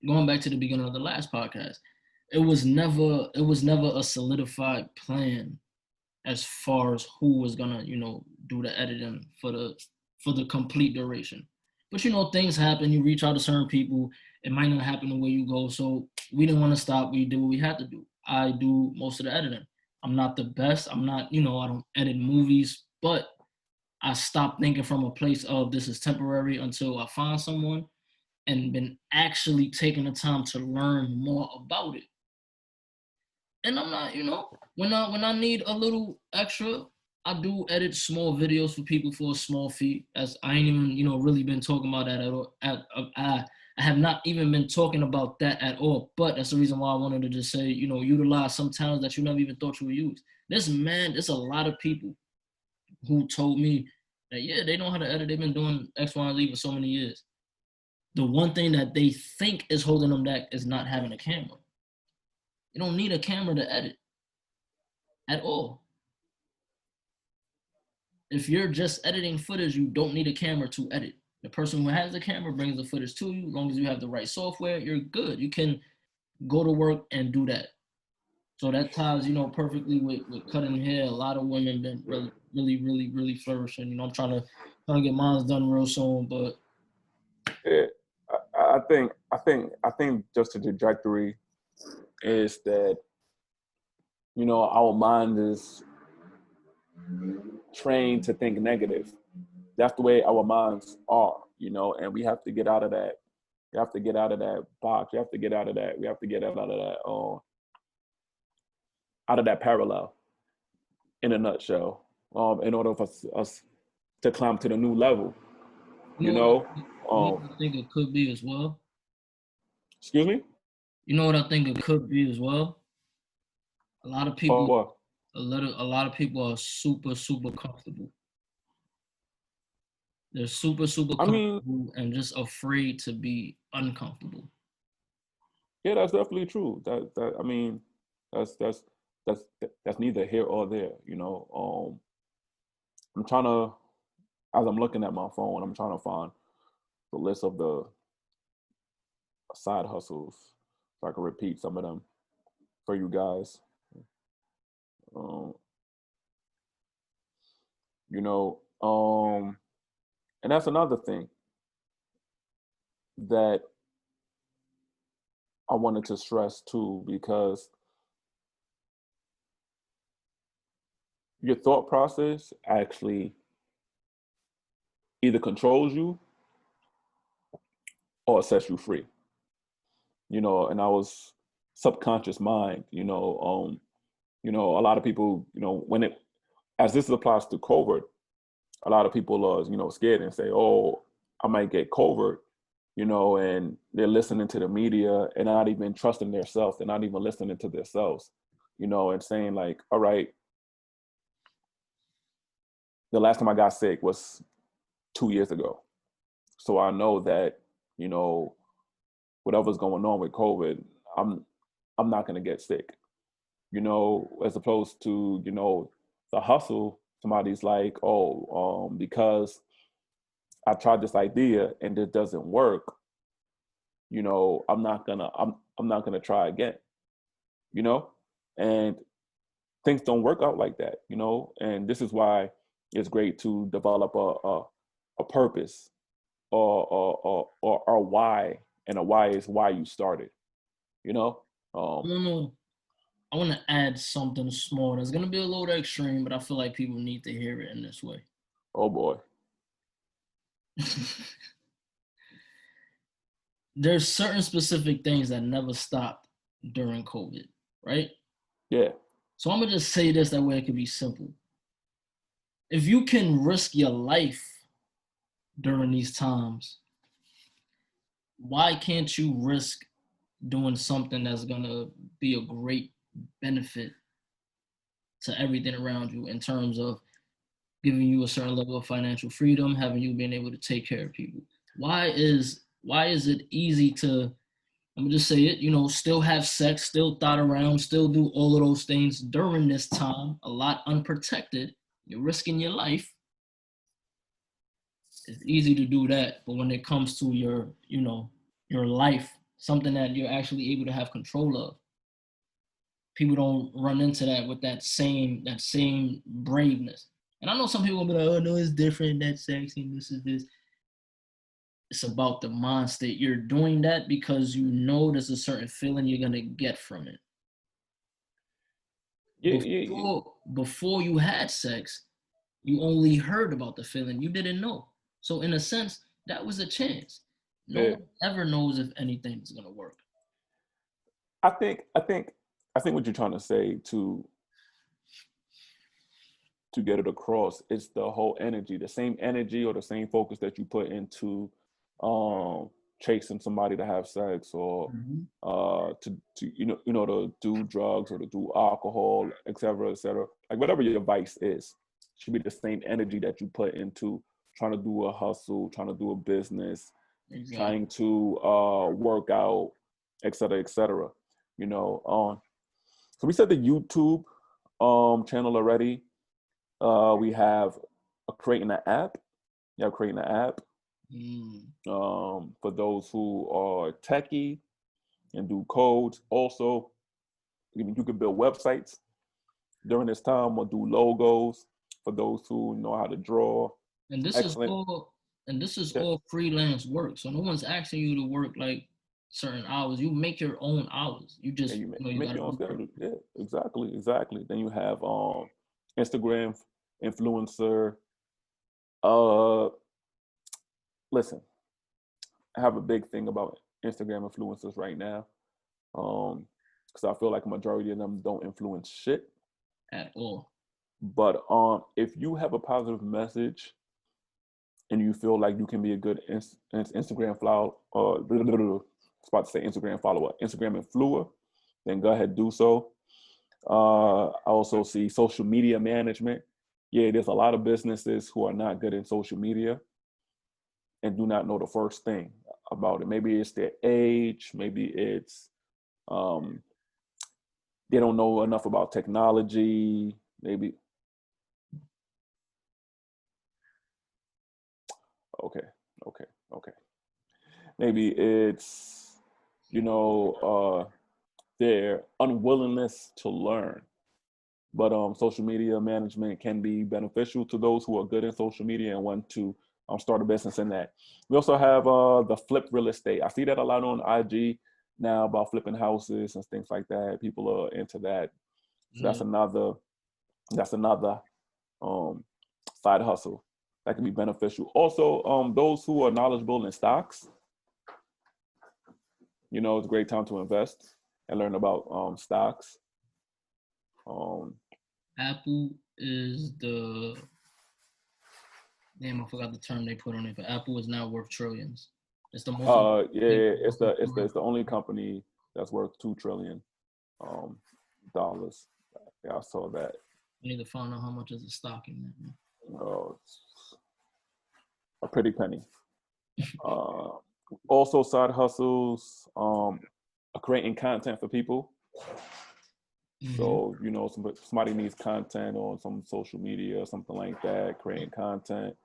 [SPEAKER 3] Going back to the beginning of the last podcast, it was never a solidified plan as far as who was gonna, you know, do the editing for the complete duration. But you know, things happen. You reach out to certain people. It might not happen the way you go. So we didn't want to stop. We did what we had to do. I do most of the editing. I'm not the best. I'm not, you know, I don't edit movies, but I stopped thinking from a place of this is temporary until I find someone, and been actually taking the time to learn more about it. And I'm not, you know, when I need a little extra, I do edit small videos for people for a small fee. As I ain't even, you know, really been talking about that at all. I have not even been talking about that at all. But that's the reason why I wanted to just say, you know, utilize some talents that you never even thought you would use. There's a lot of people who told me that, yeah, they know how to edit. They've been doing X, Y, and Z for so many years. The one thing that they think is holding them back is not having a camera. You don't need a camera to edit at all. If you're just editing footage, you don't need a camera to edit. The person who has the camera brings the footage to you. As long as you have the right software, you're good. You can go to work and do that. So that ties, perfectly with cutting hair. A lot of women been really flourishing. I'm trying to get mine done real soon, but
[SPEAKER 2] Yeah, I think just the trajectory is that, our mind is trained to think negative. That's the way our minds are, and we have to get out of that. You have to get out of that box. You have to get out of that. We have to get out of that, out of that parallel. In a nutshell, in order for us to climb to the new level,
[SPEAKER 3] you
[SPEAKER 2] you
[SPEAKER 3] know what
[SPEAKER 2] know.
[SPEAKER 3] I think it could be as well.
[SPEAKER 2] Excuse me.
[SPEAKER 3] You know what I think it could be as well. A lot of people,
[SPEAKER 2] What?
[SPEAKER 3] a lot of people are super comfortable. They're super
[SPEAKER 2] I mean,
[SPEAKER 3] comfortable and just afraid to be uncomfortable.
[SPEAKER 2] yeah, that's definitely true. That I mean, that's that's that's neither here or there. I'm trying to, as I'm looking at my phone, I'm trying to find the list of the side hustles so I can repeat some of them for you guys. Um, you know, and that's another thing that I wanted to stress too, because your thought process actually either controls you or it sets you free. And I was subconscious mind, a lot of people, when it, as this applies to COVID, a lot of people are, scared and say, oh, I might get COVID, and they're listening to the media and not even trusting themselves. They're not even listening to themselves, and saying like, all right, the last time I got sick was 2 years ago. So I know that, whatever's going on with COVID, I'm not gonna get sick. As opposed to, the hustle, somebody's like, oh, because I tried this idea and it doesn't work, I'm not gonna try again, you know? And things don't work out like that, and this is why it's great to develop a purpose or a why, and a why is why you started, you know?
[SPEAKER 3] I
[SPEAKER 2] Um,
[SPEAKER 3] don't know. I want to add something small that's going to be a little extreme, but I feel like people need to hear it in this way.
[SPEAKER 2] oh boy.
[SPEAKER 3] There's certain specific things that never stopped during COVID, right?
[SPEAKER 2] Yeah.
[SPEAKER 3] So I'm going to just say this that way it could be simple. If you can risk your life during these times, why can't you risk doing something that's going to be a great benefit to everything around you in terms of giving you a certain level of financial freedom, having you being able to take care of people? Why is it easy to, I'm gonna just say it, still have sex, still thought around, still do all of those things during this time, a lot unprotected, you're risking your life. It's easy to do that, but when it comes to your life, something that you're actually able to have control of, people don't run into that with that same braveness. And I know some people will be like, oh no, it's different, that's sexy, this is this. It's about the mind state. You're doing that because you know there's a certain feeling you're gonna get from it.
[SPEAKER 2] Yeah.
[SPEAKER 3] Before you had sex, you only heard about the feeling. You didn't know. So in a sense, that was a chance. No
[SPEAKER 2] Yeah.
[SPEAKER 3] one ever knows if anything's gonna work.
[SPEAKER 2] I think what you're trying to say to get it across is the whole energy, the same energy or the same focus that you put into um chasing somebody to have sex, or
[SPEAKER 3] Mm-hmm.
[SPEAKER 2] to to do drugs or to do alcohol, etc., etc. Like whatever your vice is, should be the same energy that you put into trying to do a hustle, trying to do a business,
[SPEAKER 3] Exactly.
[SPEAKER 2] trying to work out, etc., etc. You know, So we said the YouTube channel already. We have creating an app. You have creating an app. For those who are techie and do codes. Also, you can build websites during this time, or do logos for those who know how to draw.
[SPEAKER 3] And this
[SPEAKER 2] Excellent.
[SPEAKER 3] is all freelance work. So no one's asking you to work like certain hours. You make your own hours. You just
[SPEAKER 2] You
[SPEAKER 3] you
[SPEAKER 2] make your own schedule. Yeah, exactly. Then you have Instagram influencer. Listen, I have a big thing about Instagram influencers right now, because I feel like a majority of them don't influence shit
[SPEAKER 3] at all.
[SPEAKER 2] But if you have a positive message and you feel like you can be a good Instagram follower, I was about to say Instagram follower, Instagram influencer, then go ahead, do so. I also see social media management. Yeah, there's a lot of businesses who are not good in social media and do not know the first thing about it. Maybe it's their age, maybe it's they don't know enough about technology, maybe. Okay. Maybe it's, their unwillingness to learn. But social media management can be beneficial to those who are good in social media and want to start a business in that. We also have the flip real estate. I see that a lot on IG now about flipping houses and things like that. People are into that. So that's another side hustle that can be beneficial. Also, those who are knowledgeable in stocks, it's a great time to invest and learn about stocks.
[SPEAKER 3] Apple is the I forgot the term they put on it, but Apple is now worth trillions. It's the most.
[SPEAKER 2] It's the only company that's worth $2 trillion dollars. Yeah, I saw that.
[SPEAKER 3] I need to find out how much is the stock in that, man.
[SPEAKER 2] Oh, it's a pretty penny. Also, side hustles, creating content for people. Mm-hmm. So, somebody needs content on some social media or something like that, creating content.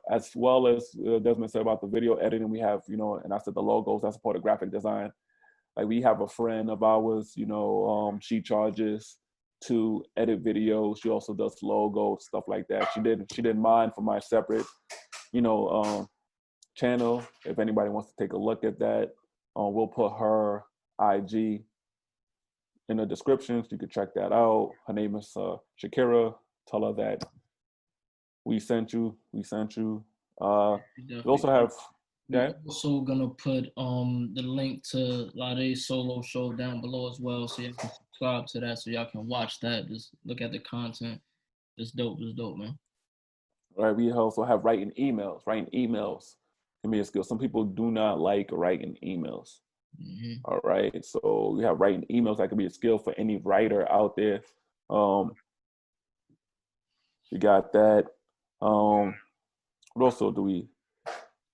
[SPEAKER 2] As well as Desmond said about the video editing, we have, and I said the logos, that's part of graphic design. Like we have a friend of ours, she charges to edit videos. She also does logos, stuff like that. She did mine for my separate, channel. If anybody wants to take a look at that, we'll put her IG in the description so you can check that out. Her name is Shakira. Tell her that we sent you. We also have.
[SPEAKER 3] We're also gonna put the link to Lade's solo show down below as well, so y'all can subscribe to that, so y'all can watch that. Just look at the content. It's dope, man.
[SPEAKER 2] All right. We also have writing emails. Writing emails can be a skill. Some people do not like writing emails. Mm-hmm. All right. So we have writing emails that can be a skill for any writer out there. We got that. What also do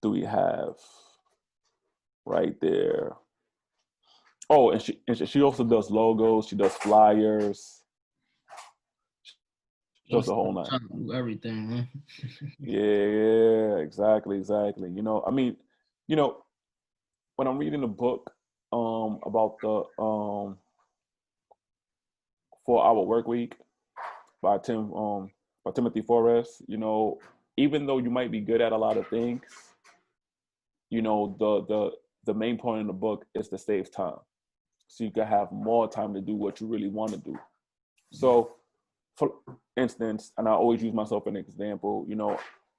[SPEAKER 2] we have right there? Oh, and she also does logos. She does flyers. She does the whole nine.
[SPEAKER 3] Everything, man.
[SPEAKER 2] Yeah, exactly. When I'm reading a book about the 4-Hour Work Week by Timothy Forrest, even though you might be good at a lot of things, the main point in the book is to save time, so you can have more time to do what you really want to do. So, for instance, and I always use myself as an example,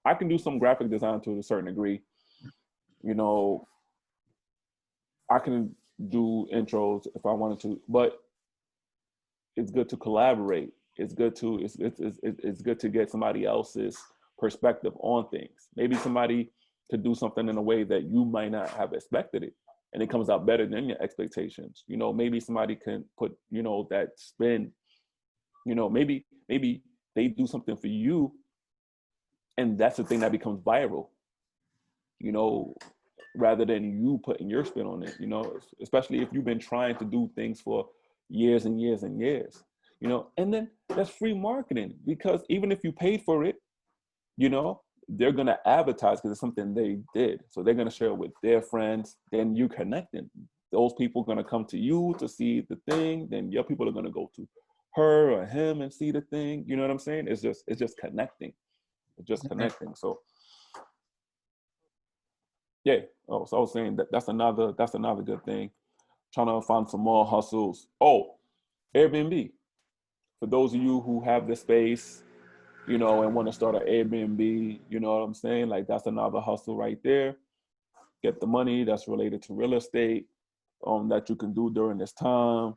[SPEAKER 2] I can do some graphic design to a certain degree. I can do intros if I wanted to, but it's good to collaborate. It's good to get somebody else's perspective on things. Maybe somebody could do something in a way that you might not have expected it, and it comes out better than your expectations. Maybe somebody can put, that spin. Maybe they do something for you, and that's the thing that becomes viral. Rather than you putting your spin on it. Especially if you've been trying to do things for, years and years and years, you know. And then that's free marketing, because even if you paid for it, you know, they're going to advertise because it's something they did. So they're going to share it with their friends. Then you connecting. Those people are going to come to you to see the thing. Then your people are going to go to her or him and see the thing. You know what I'm saying? It's just connecting. It's just connecting. So yeah. Oh, so I was saying that's another good thing. Trying to find some more hustles. Oh, Airbnb. For those of you who have the space, you know, and want to start an Airbnb, you know what I'm saying? Like, that's another hustle right there. Get the money that's related to real estate that you can do during this time.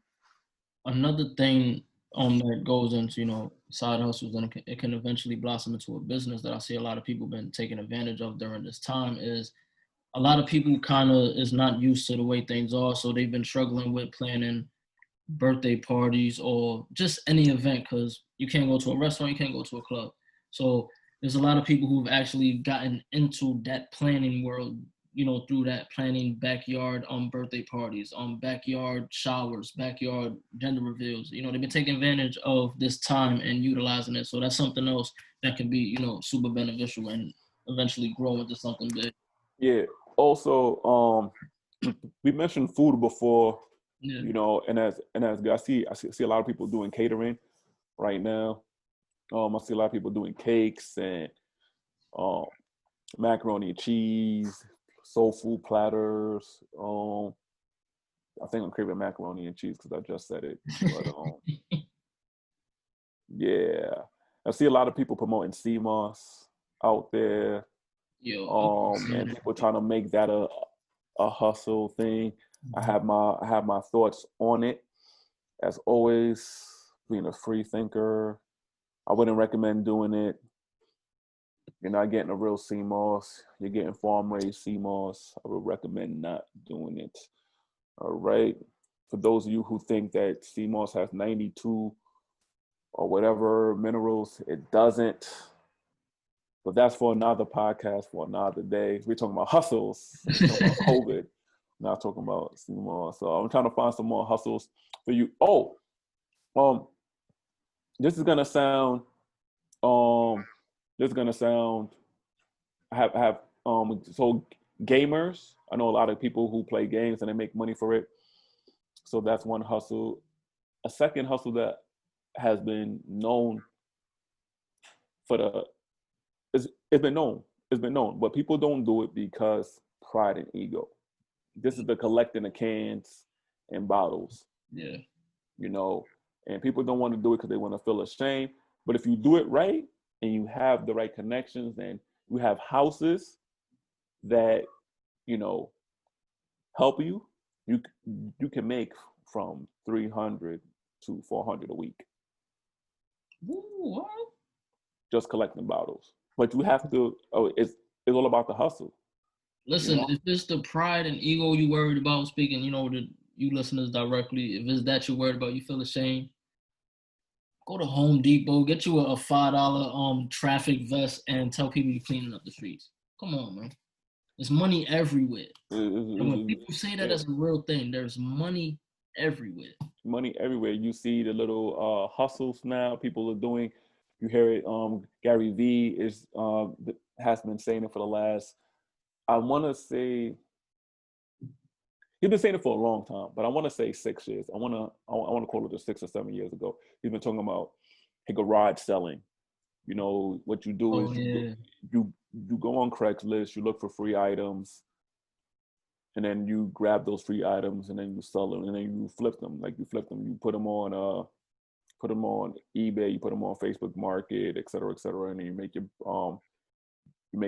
[SPEAKER 3] Another thing that goes into, you know, side hustles, and it can eventually blossom into a business that I see a lot of people been taking advantage of during this time is a lot of people kind of is not used to the way things are. So they've been struggling with planning birthday parties or just any event, because you can't go to a restaurant, you can't go to a club. So there's a lot of people who've actually gotten into that planning world, you know, through that planning backyard birthday parties, backyard showers, backyard gender reveals. You know, they've been taking advantage of this time and utilizing it. So that's something else that can be, you know, super beneficial and eventually grow into something big.
[SPEAKER 2] Yeah. Also, we mentioned food before.
[SPEAKER 3] Yeah.
[SPEAKER 2] You know, and as I see a lot of people doing catering right now. I see a lot of people doing cakes and macaroni and cheese, soul food platters. I think I'm craving macaroni and cheese because I just said it. But yeah, I see a lot of people promoting CMOS out there.
[SPEAKER 3] Yo,
[SPEAKER 2] And people trying to make that a hustle thing. I have my thoughts on it. As always, being a free thinker, I wouldn't recommend doing it. You're not getting a real CMOS. You're getting farm-raised CMOS. I would recommend not doing it. All right. For those of you who think that CMOS has 92 or whatever minerals, it doesn't. But that's for another podcast, for another day. We're talking about hustles. We're talking about COVID. Not talking about CMOS. So I'm trying to find some more hustles for you. Oh, this is gonna sound so gamers, I know a lot of people who play games and they make money for it. So that's one hustle. A second hustle that has been known it's been known, but people don't do it because pride and ego. This is the collecting of cans and bottles.
[SPEAKER 3] Yeah.
[SPEAKER 2] You know, and people don't want to do it because they want to feel ashamed. But if you do it right and you have the right connections and you have houses that, you know, help you, you can make from 300 to 400 a week.
[SPEAKER 3] Ooh, what?
[SPEAKER 2] Just collecting bottles. But you have to. It's all about the hustle.
[SPEAKER 3] Listen,
[SPEAKER 2] You know?
[SPEAKER 3] if it's the pride and ego you worried about, speaking, you know, to you listeners directly, if it's that you're worried about, you feel ashamed, go to Home Depot, get you a $5 traffic vest, and tell people you're cleaning up the streets. Come on, man. There's money everywhere. And when people say that as a real thing, there's money everywhere.
[SPEAKER 2] Money everywhere. You see the little hustles now people are doing. You hear it. Gary V has been saying it for the last. I want to say he's been saying it for a long time, but I want to say 6 years. I want to call it the 6 or 7 years ago. He's been talking about garage selling. You know, what you do is you go on Craigslist, you look for free items, and then you grab those free items and then you sell them and then you flip them. Like you flip them, you put them on eBay, you put them on Facebook Market, et cetera, and then you make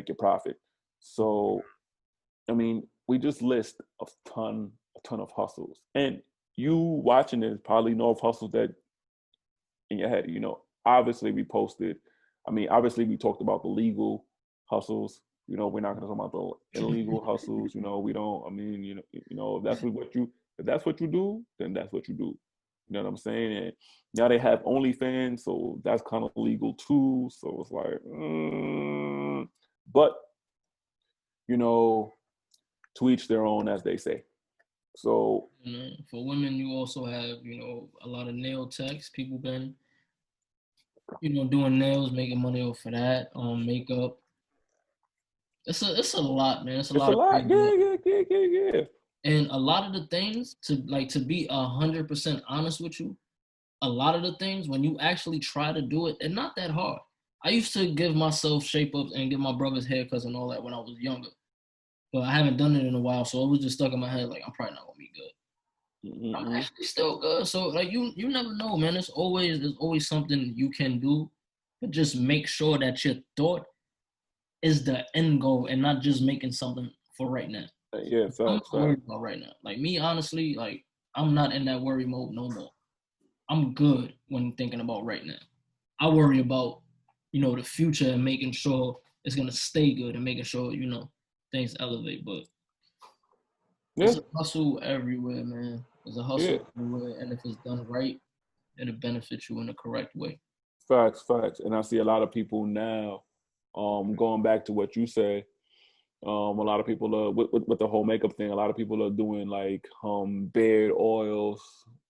[SPEAKER 2] your profit. So, I mean, we just list a ton of hustles, and you watching this probably know of hustles that in your head. You know, obviously we talked about the legal hustles. You know, we're not going to talk about the illegal hustles. You know, we don't. I mean, you know, if that's what you do, then that's what you do. You know what I'm saying? And now they have OnlyFans, so that's kind of legal too. So it's like, but you know, to each their own, as they say. So
[SPEAKER 3] And for women, you also have, a lot of nail techs. People been, doing nails, making money off of that. Makeup. It's a lot, man. It's a
[SPEAKER 2] It's a
[SPEAKER 3] lot of
[SPEAKER 2] lot.
[SPEAKER 3] crazy.
[SPEAKER 2] Yeah.
[SPEAKER 3] And a lot of the things, to be 100% honest with you, a lot of the things when you actually try to do it, they're not that hard. I used to give myself shape ups and give my brother's haircuts and all that when I was younger, but I haven't done it in a while, so it was just stuck in my head like I'm probably not gonna be good. I'm
[SPEAKER 2] Mm-hmm.
[SPEAKER 3] actually still good. So like you never know, man. There's always something you can do, but just make sure that your thought is the end goal and not just making something for right now.
[SPEAKER 2] Yeah,
[SPEAKER 3] I'm
[SPEAKER 2] facts,
[SPEAKER 3] not
[SPEAKER 2] facts.
[SPEAKER 3] worried about right now. Like me, honestly, like I'm not in that worry mode no more. I'm good when thinking about right now. I worry about, the future and making sure it's gonna stay good and making sure, things elevate. But
[SPEAKER 2] Yeah,
[SPEAKER 3] it's a hustle everywhere, man. There's a
[SPEAKER 2] yeah.
[SPEAKER 3] hustle everywhere, and if it's done right, it'll benefit you in the correct way.
[SPEAKER 2] Facts, facts. And I see a lot of people now, going back to what you said, a lot of people are with the whole makeup thing, a lot of people are doing like beard oils,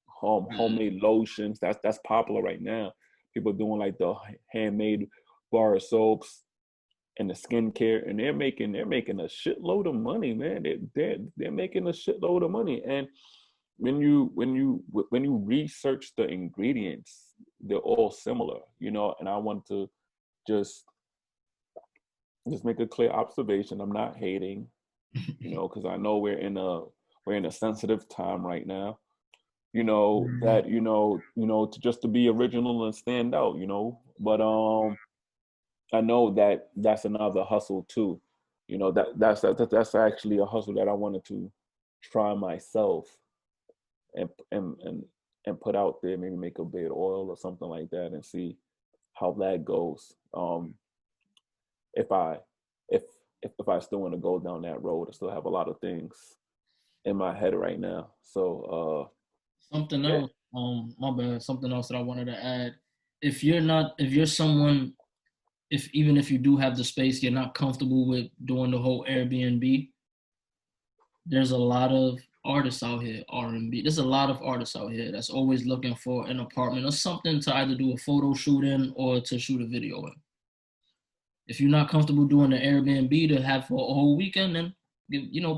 [SPEAKER 2] homemade lotions. That's popular right now. People are doing like the handmade bar soaps and the skincare, and they're making a shitload of money, man. They're making a shitload of money. And when you research the ingredients, they're all similar, and I want to just make a clear observation. I'm not hating, because I know we're in a sensitive time right now. That to just to be original and stand out. But I know that that's another hustle too. That's actually a hustle that I wanted to try myself and and and and put out there. Maybe make a bed oil or something like that and see how that goes. If I if if I still want to go down that road, I still have a lot of things in my head right now. So
[SPEAKER 3] Something
[SPEAKER 2] yeah,
[SPEAKER 3] else, my bad. Something else that I wanted to add. If you're someone, if even if you do have the space, you're not comfortable with doing the whole Airbnb. There's a lot of artists out here, R&B. There's a lot of artists out here that's always looking for an apartment or something to either do a photo shoot in or to shoot a video in. If you're not comfortable doing the Airbnb to have for a whole weekend, then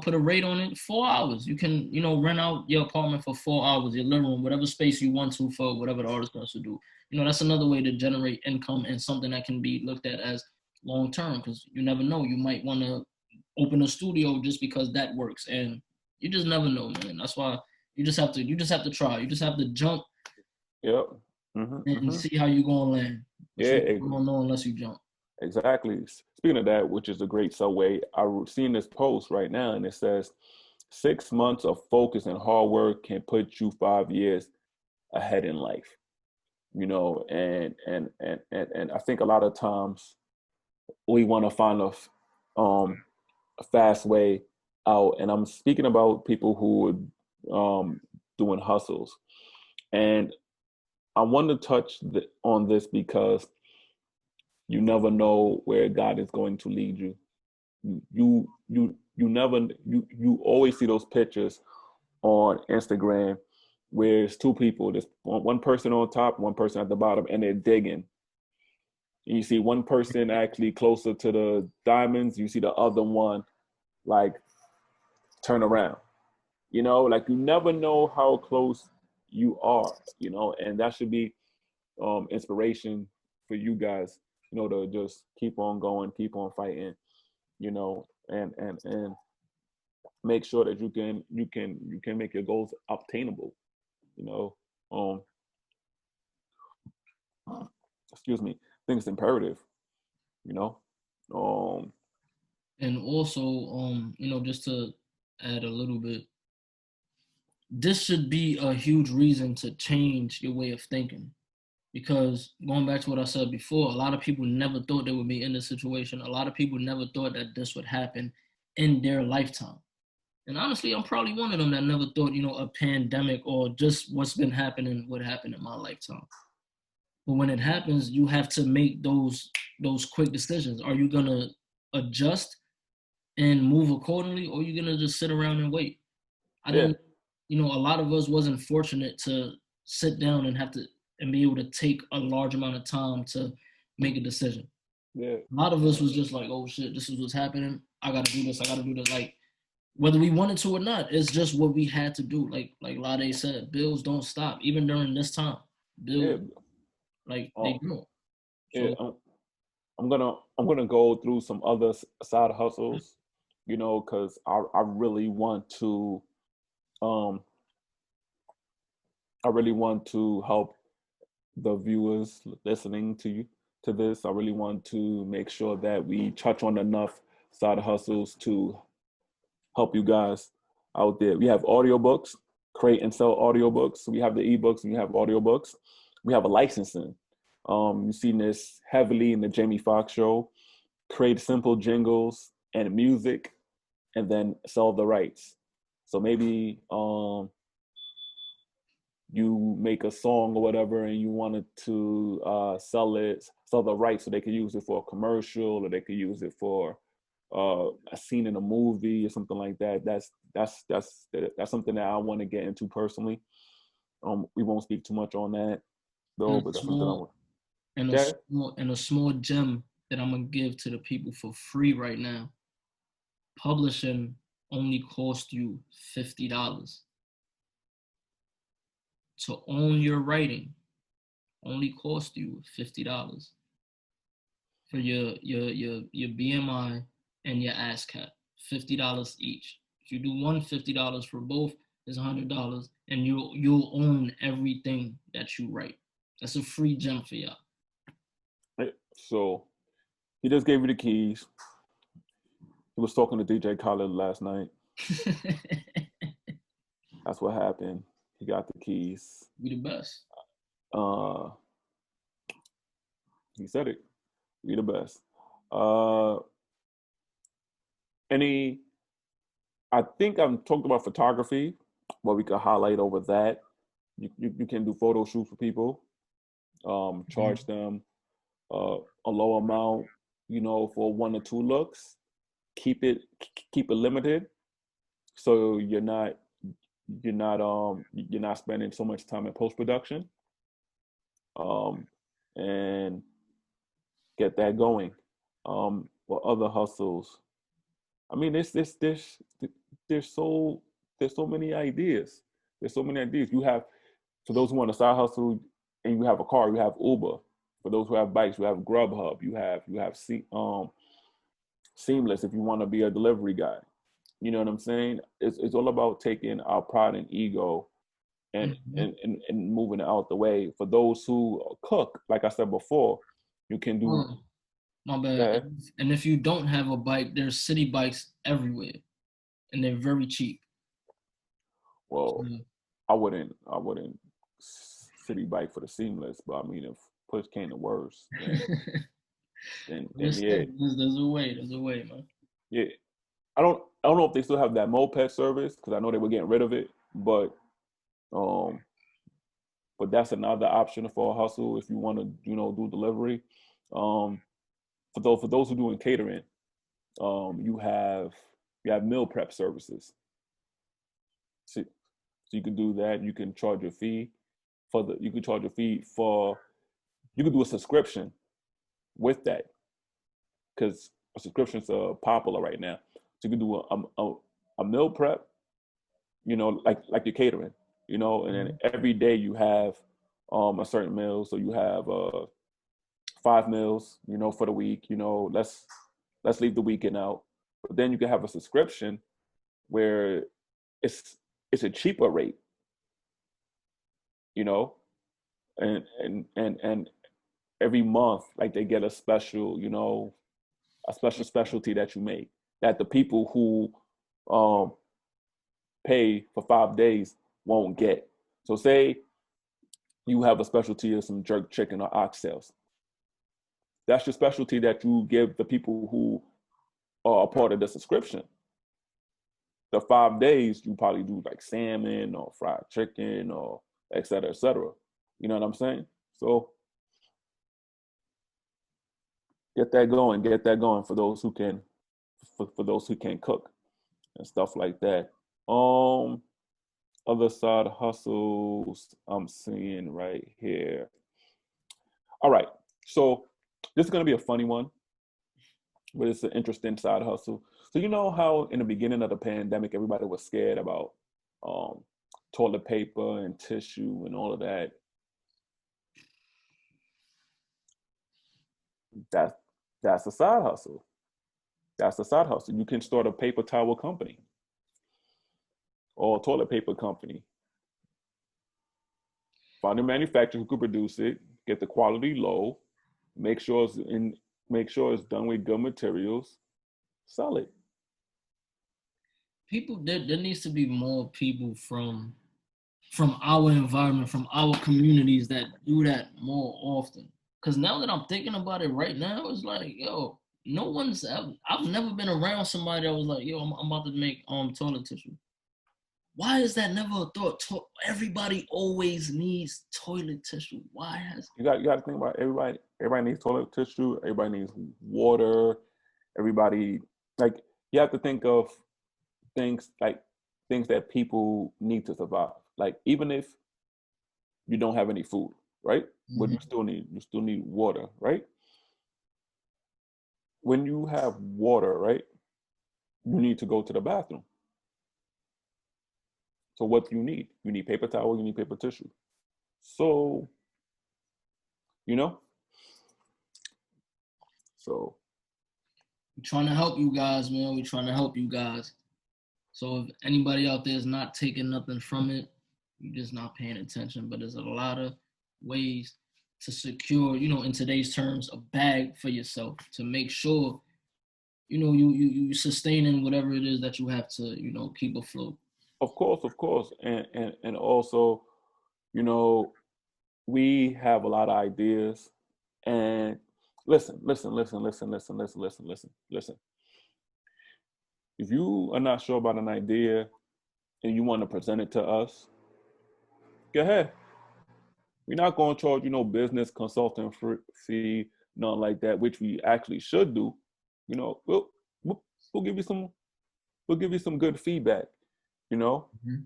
[SPEAKER 3] put a rate on it. 4 hours. You can rent out your apartment for 4 hours, your living room, whatever space you want to for whatever the artist wants to do. That's another way to generate income and something that can be looked at as long term because you never know. You might want to open a studio just because that works, and you just never know, man. That's why you just have to try. You just have to jump
[SPEAKER 2] yep,
[SPEAKER 3] and see how you gonna land. But you
[SPEAKER 2] yeah,
[SPEAKER 3] don't know unless you jump.
[SPEAKER 2] exactly. Speaking of that, which is a great segue, I've seen this post right now, and it says 6 months of focus and hard work can put you 5 years ahead in life. And I think a lot of times we want to find a fast way out, and I'm speaking about people who are doing hustles, and I want to touch on this because you never know where God is going to lead you. You never you always see those pictures on Instagram where it's two people. There's one person on top, one person at the bottom, and they're digging. And you see one person actually closer to the diamonds. You see the other one like turn around. Like you never know how close you are. And that should be inspiration for you guys. To just keep on going, keep on fighting. And make sure that you can make your goals obtainable. You know, um, excuse me. I think it's imperative. You know, um,
[SPEAKER 3] And also, just to add a little bit, this should be a huge reason to change your way of thinking. Because going back to what I said before, a lot of people never thought they would be in this situation. A lot of people never thought that this would happen in their lifetime. And honestly, I'm probably one of them that never thought, a pandemic or just what's been happening would happen in my lifetime. But when it happens, you have to make those quick decisions. Are you gonna adjust and move accordingly, or are you gonna just sit around and wait? I
[SPEAKER 2] yeah,
[SPEAKER 3] didn't. you know, a lot of us wasn't fortunate to sit down and have to and be able to take a large amount of time to make a decision.
[SPEAKER 2] Yeah.
[SPEAKER 3] A lot of us was just like, oh shit, this is what's happening. I gotta do this. I gotta do that. Like, whether we wanted to or not, it's just what we had to do. Like Lade said, bills don't stop even during this time.
[SPEAKER 2] Yeah.
[SPEAKER 3] Bills, like, they
[SPEAKER 2] Oh,
[SPEAKER 3] don't.
[SPEAKER 2] yeah.
[SPEAKER 3] So
[SPEAKER 2] I'm gonna go through some other side hustles, because I really want to um help the viewers listening to this. I really want to make sure that we touch on enough side hustles to help you guys out there. We have audiobooks, create and sell audiobooks. We have the ebooks and we have audiobooks. We have a licensing. You've seen this heavily in the Jamie Foxx show. Create simple jingles and music and then sell the rights. So maybe you make a song or whatever and you wanted to sell the rights so they could use it for a commercial or they could use it for a scene in a movie or something like that. That's something that I want to get into personally. We won't speak too much on that though, but that's something I want.
[SPEAKER 3] And a small gem that I'm gonna give to the people for free right now. Publishing only cost you $50. To own your writing only cost you $50 for your BMI and your ASCAP. $50 each. If you do one, $50 for both is $100, and you'll own everything that you write. That's a free gem for y'all.
[SPEAKER 2] So he just gave you the keys. He was talking to DJ Khaled last night. That's what happened. He got the keys.
[SPEAKER 3] We the best.
[SPEAKER 2] He said it. We the best. I think I've talked about photography, what we could highlight over that. You can do photo shoots for people, charge them a low amount, for 1 or 2 looks. Keep it limited, so you're not spending so much time in post production, and get that going. What other hustles? I mean, there's so many ideas. There's so many ideas. You have, for those who want a side hustle and you have a car, you have Uber. For those who have bikes, you have Grubhub. You have Seamless if you want to be a delivery guy. You know what I'm saying? It's all about taking our pride and ego and moving it out the way. For those who cook, like I said before, you can do.
[SPEAKER 3] My bad. And if you don't have a bike, there's city bikes everywhere, and they're very cheap.
[SPEAKER 2] Well, I wouldn't city bike for the Seamless, but I mean, if push came to worse, then yeah.
[SPEAKER 3] There's a way, man.
[SPEAKER 2] Yeah, I don't know if they still have that moped service because I know they were getting rid of it, but that's another option for a hustle if you want to, do delivery. For those who are doing catering, you have meal prep services. So you can do that. You can charge a fee you can do a subscription with that because subscriptions are popular right now. So you can do a meal prep, like your catering, and then every day you have a certain meal. So you have 5 meals, for the week. Let's leave the weekend out. But then you can have a subscription where it's a cheaper rate, and every month, like they get a special, specialty that you make that the people who pay for 5 days won't get. So say you have a specialty of some jerk chicken or oxtails. That's your specialty that you give the people who are a part of the subscription. The 5 days you probably do like salmon or fried chicken or et cetera, et cetera. You know what I'm saying? So get that going for those who can, for those who can cook and stuff like that. other side hustles I'm seeing right here. All right. So this is going to be a funny one, but it's an interesting side hustle. So you know how in the beginning of the pandemic, everybody was scared about um, toilet paper and tissue and all of that. That's that's a side hustle. That's a side hustle. You can start a paper towel company or a toilet paper company. Find a manufacturer who could produce it, get the quality low, make sure it's in, make sure it's done with good materials, sell it.
[SPEAKER 3] People, there needs to be more people from our environment, from our communities that do that more often. Because now that I'm thinking about it right now, it's like, yo, no one's ever, I've never been around somebody that was like, yo, I'm about to make toilet tissue. Why is that never a thought? Everybody always needs toilet tissue. Why has
[SPEAKER 2] You got to think about everybody. Everybody needs toilet tissue. Everybody needs water. Everybody, like, you have to think of things like things that people need to survive. Like, even if you don't have any food, right? But you still need water, right? When you have water, right, you need to go to the bathroom. So what do you need? You need paper towel, you need paper tissue. So, you know, so
[SPEAKER 3] We're trying to help you guys, man. We're trying to help you guys. So if anybody out there is not taking nothing from it, you're just not paying attention. But there's a lot of ways to secure, in today's terms, a bag for yourself to make sure, you sustaining whatever it is that you have to, keep afloat.
[SPEAKER 2] of course. And also, you know, we have a lot of ideas. And listen. If you are not sure about an idea and you want to present it to us, go ahead. We're not going to charge you no business consulting fee, nothing like that, which we actually should do. You know, we'll, we'll give you some good feedback. You know,
[SPEAKER 3] Mm-hmm.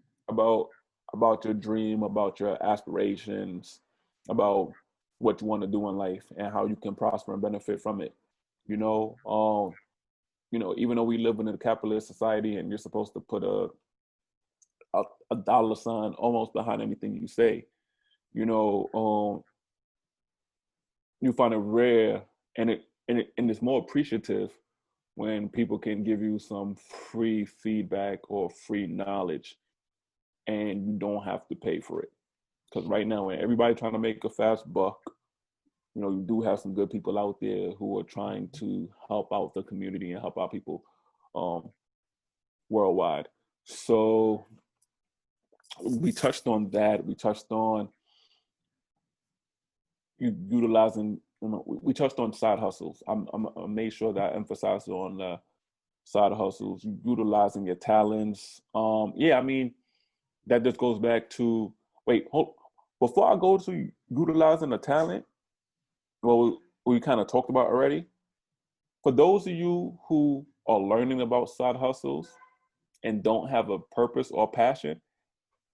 [SPEAKER 2] about your dream, about your aspirations, about what you want to do in life and how you can prosper and benefit from it. You know, even though we live in a capitalist society and you're supposed to put a dollar sign almost behind anything you say, you know, you find it rare and it's more appreciative when people can give you some free feedback or free knowledge and you don't have to pay for it. Because right now, when everybody trying to make a fast buck, you do have some good people out there who are trying to help out the community and help out people um, worldwide. So we touched on that. We touched on utilizing. We touched on side hustles. I made sure that I emphasized on the side hustles, utilizing your talents. Yeah, I mean that just goes back to before I go to utilizing the talent. Well, we kind of talked about already. For those of you who are learning about side hustles and don't have a purpose or passion,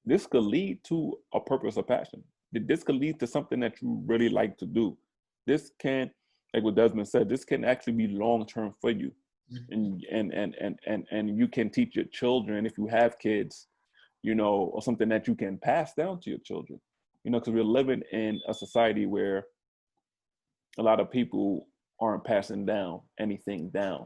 [SPEAKER 2] this could lead to a purpose or passion. This could lead to something that you really like to do. This can, like what Desmond said, this can actually be long term for you. And you can teach your children if you have kids, or something that you can pass down to your children. Because we're living in a society where a lot of people aren't passing down anything down,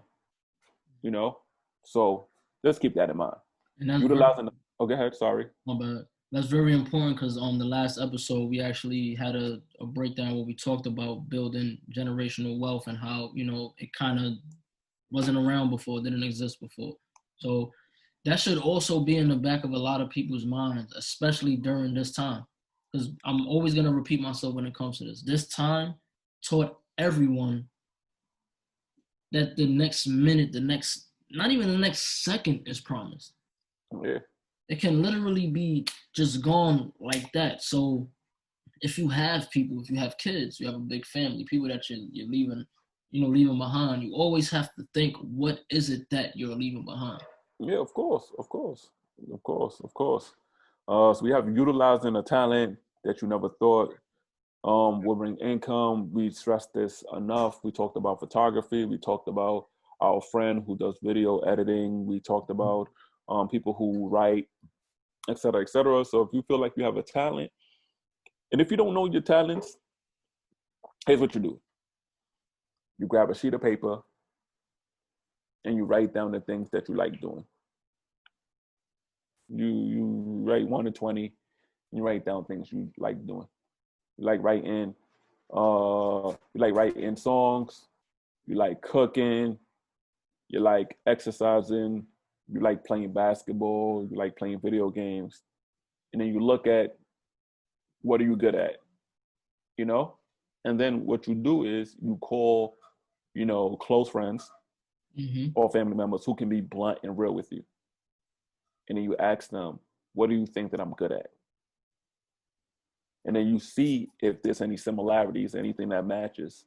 [SPEAKER 2] So let's keep that in mind.
[SPEAKER 3] And that's
[SPEAKER 2] Utilizing. Oh, go ahead. Sorry.
[SPEAKER 3] my bad. That's very important because on the last episode, we actually had a breakdown where we talked about building generational wealth and how, it kind of wasn't around before, didn't exist before. So that should also be in the back of a lot of people's minds, especially during this time. Because I'm always going to repeat myself when it comes to this. This time taught everyone that the next minute, not even the next second is promised.
[SPEAKER 2] Yeah.
[SPEAKER 3] It can literally be just gone like that. So if you have people, if you have kids, you have a big family, people that you're leaving, leaving behind, you always have to think, what is it that you're leaving behind?
[SPEAKER 2] Yeah, of course. So we have utilizing a talent that you never thought will bring income. We stressed this enough. We talked about photography. We talked about our friend who does video editing. We talked about people who write, et cetera, et cetera. So if you feel like you have a talent, and if you don't know your talents, here's what you do. You grab a sheet of paper and you write down the things that you like doing. You write 1 to 20, you write down things you like doing. You like writing songs, you like cooking, you like exercising, you like playing basketball, you like playing video games. And then you look at what are you good at, you know? And then what you do is you call, close friends or family members who can be blunt and real with you. And then you ask them, what do you think that I'm good at? And then you see if there's any similarities, anything that matches.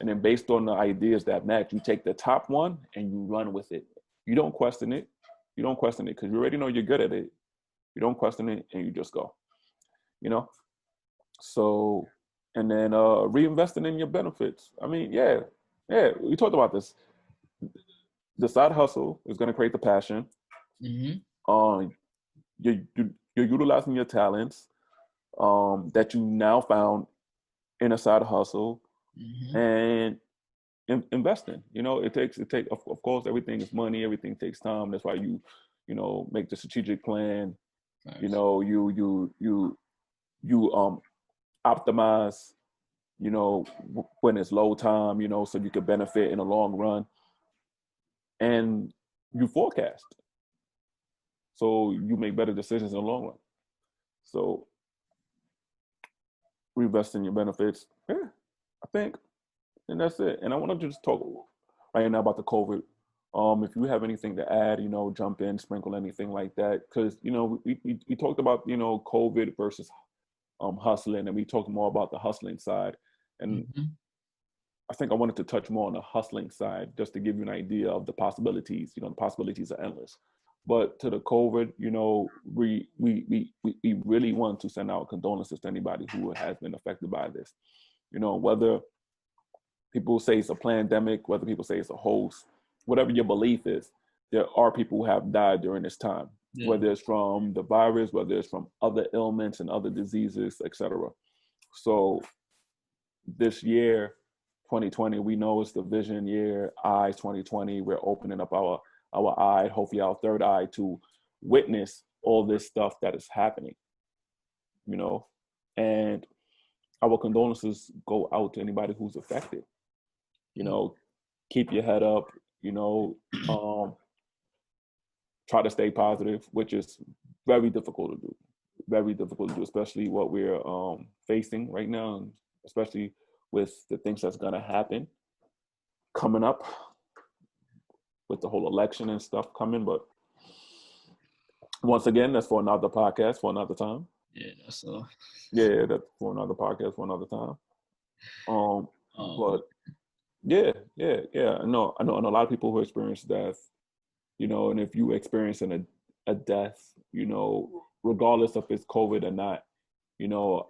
[SPEAKER 2] And then based on the ideas that match, you take the top one and you run with it. You don't question it. You don't question it because you already know you're good at it. You don't question it and you just go, So, and then reinvesting in your benefits. I mean, yeah, we talked about this. The side hustle is going to create the passion. You're utilizing your talents that you now found in a side hustle and investing. It takes of course everything is money, everything takes time. That's why you make the strategic plan. Nice. You optimize when it's low time, so you can benefit in the long run, and you forecast so you make better decisions in the long run. So reinvest in your benefits. Yeah, I think, and that's it. And I want to just talk right now about the COVID. If you have anything to add, jump in, sprinkle anything like that. Because, we talked about, COVID versus hustling, and we talked more about the hustling side. And I think I wanted to touch more on the hustling side, just to give you an idea of the possibilities. The possibilities are endless. But to the COVID, we really want to send out condolences to anybody who has been affected by this. Whether people say it's a pandemic, whether people say it's a hoax, whatever your belief is, there are people who have died during this time, whether it's from the virus, whether it's from other ailments and other diseases, etc. So this year, 2020, we know it's the vision year, eyes 2020. We're opening up our eye, hopefully our third eye, to witness all this stuff that is happening, and our condolences go out to anybody who's affected. Keep your head up, try to stay positive, which is very difficult to do, especially what we're facing right now, and especially with the things that's going to happen coming up with the whole election and stuff coming. But once again, that's for another podcast, for another time.
[SPEAKER 3] Yeah, that's all.
[SPEAKER 2] Yeah, that's for another podcast, for another time. But yeah. I know a lot of people who experience death, and if you experiencing a death, regardless if it's COVID or not,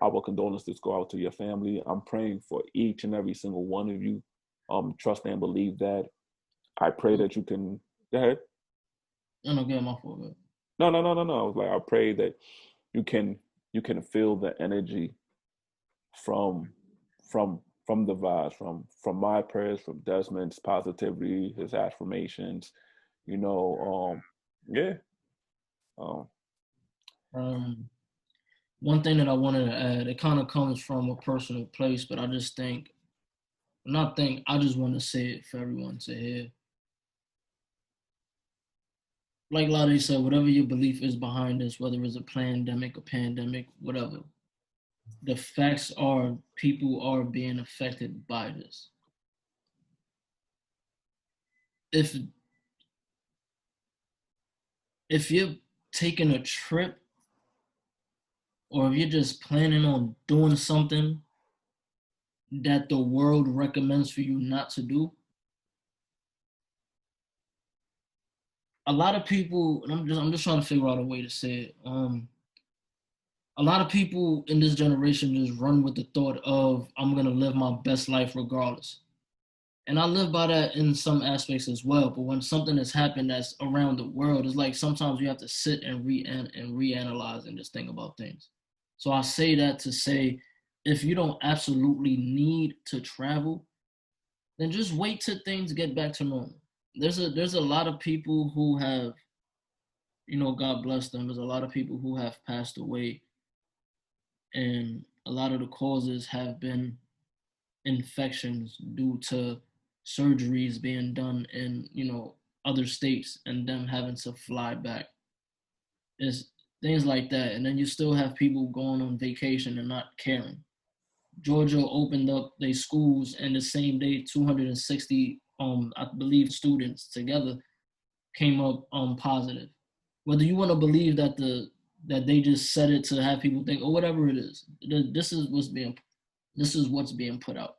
[SPEAKER 2] our condolences go out to your family. I'm praying for each and every single one of you. Trust and believe that. I pray that you can go ahead.
[SPEAKER 3] No, get my fault.
[SPEAKER 2] No. I was like, I pray that you can feel the energy from the vibes, from my prayers, from Desmond's positivity, his affirmations, yeah.
[SPEAKER 3] One thing that I wanted to add, it kind of comes from a personal place, but I just want to say it for everyone to hear. Like Lottie said, whatever your belief is behind this, whether it's a pandemic, whatever, the facts are people are being affected by this. If you're taking a trip, or if you're just planning on doing something that the world recommends for you not to do, a lot of people, and I'm just trying to figure out a way to say it. a lot of people in this generation just run with the thought of, I'm going to live my best life regardless. And I live by that in some aspects as well. But when something has happened that's around the world, it's like sometimes you have to sit and reanalyze and just think about things. So I say that to say, if you don't absolutely need to travel, then just wait till things get back to normal. There's a lot of people who have, God bless them. There's a lot of people who have passed away, and a lot of the causes have been infections due to surgeries being done in other states and them having to fly back. It's things like that. And then you still have people going on vacation and not caring. Georgia opened up their schools, and the same day 260 I believe students together came up positive. Whether you want to believe that they just said it to have people think, or whatever it is, this is what's being put out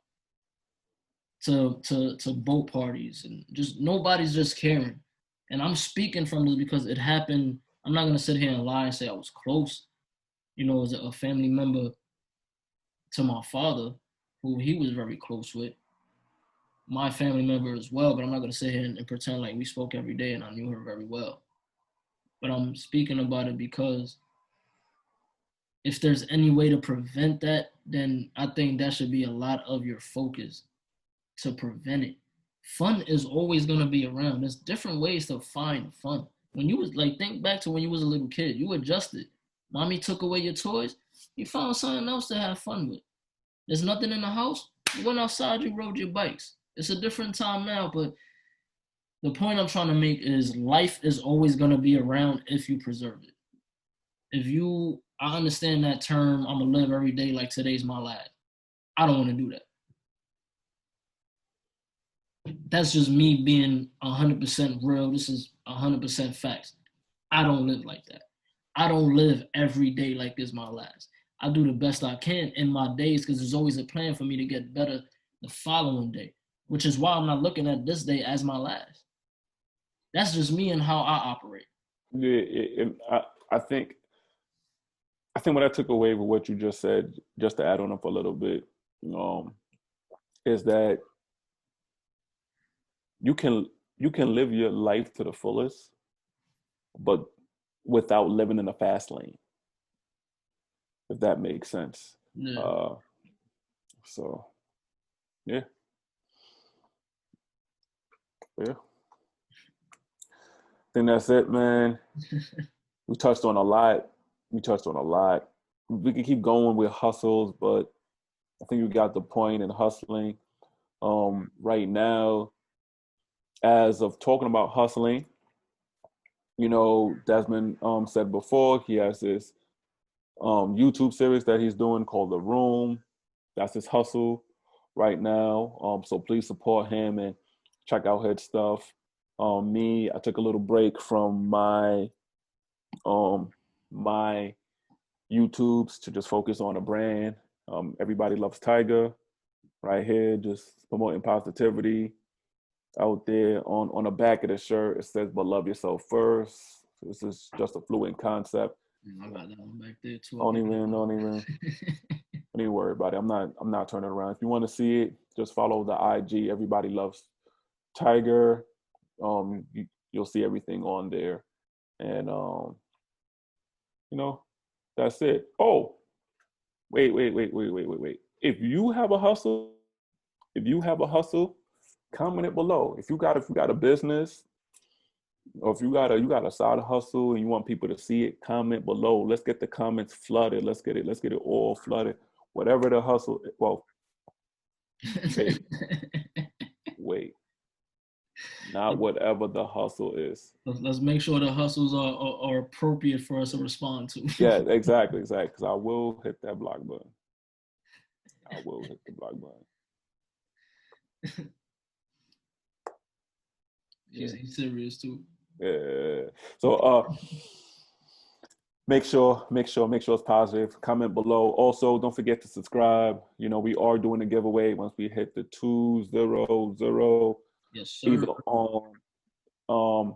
[SPEAKER 3] to both parties, and just nobody's just caring. And I'm speaking from this because it happened. I'm not gonna sit here and lie and say I was close, as a family member to my father, who he was very close with, my family member as well. But I'm not gonna sit here and pretend like we spoke every day and I knew her very well. But I'm speaking about it because if there's any way to prevent that, then I think that should be a lot of your focus, to prevent it. Fun is always going to be around. There's different ways to find fun. When you was like, think back to when you was a little kid, you adjusted. Mommy took away your toys, you found something else to have fun with. There's nothing in the house, you went outside, you rode your bikes. It's a different time now, but the point I'm trying to make is life is always going to be around if you preserve it. I understand that term, I'm going to live every day like today's my last. I don't want to do that. That's just me being 100% real. This is 100% facts. I don't live like that. I don't live every day like this my last. I do the best I can in my days because there's always a plan for me to get better the following day, which is why I'm not looking at this day as my last. That's just me and how I operate.
[SPEAKER 2] Yeah, I think what I took away with what you just said, just to add on up a little bit, is that you can live your life to the fullest, but without living in the fast lane, if that makes sense.
[SPEAKER 3] Yeah.
[SPEAKER 2] So yeah. I think that's it, man. We touched on a lot. We could keep going with hustles, but I think you got the point in hustling. Right now, as of talking about hustling, Desmond said before, he has this YouTube series that he's doing called The Room. That's his hustle right now. So please support him and check out his stuff. Me, I took a little break from my my YouTubes to just focus on a brand. Everybody loves Tiger right here, just promoting positivity out there. On the back of the shirt, it says, but love yourself first. This is just a fluent concept.
[SPEAKER 3] I got that one back there too.
[SPEAKER 2] Don't even worry about it. I'm not turning around. If you want to see it, just follow the IG. Everybody loves Tiger. You'll see everything on there. And that's it. Oh, wait. If you have a hustle, comment it below. If you got a business, or if you got a side hustle and you want people to see it, comment below. Let's get the comments flooded. Let's get it all flooded. Whatever the hustle, well, wait. Not whatever the hustle is.
[SPEAKER 3] Let's make sure the hustles are appropriate for us to respond to.
[SPEAKER 2] Yeah, exactly. Because I will hit that block button. I will hit the block button.
[SPEAKER 3] Yeah. He's serious too.
[SPEAKER 2] Yeah. So make sure it's positive. Comment below. Also, don't forget to subscribe. We are doing a giveaway once we hit the 200.
[SPEAKER 3] Yes, sir.
[SPEAKER 2] Either on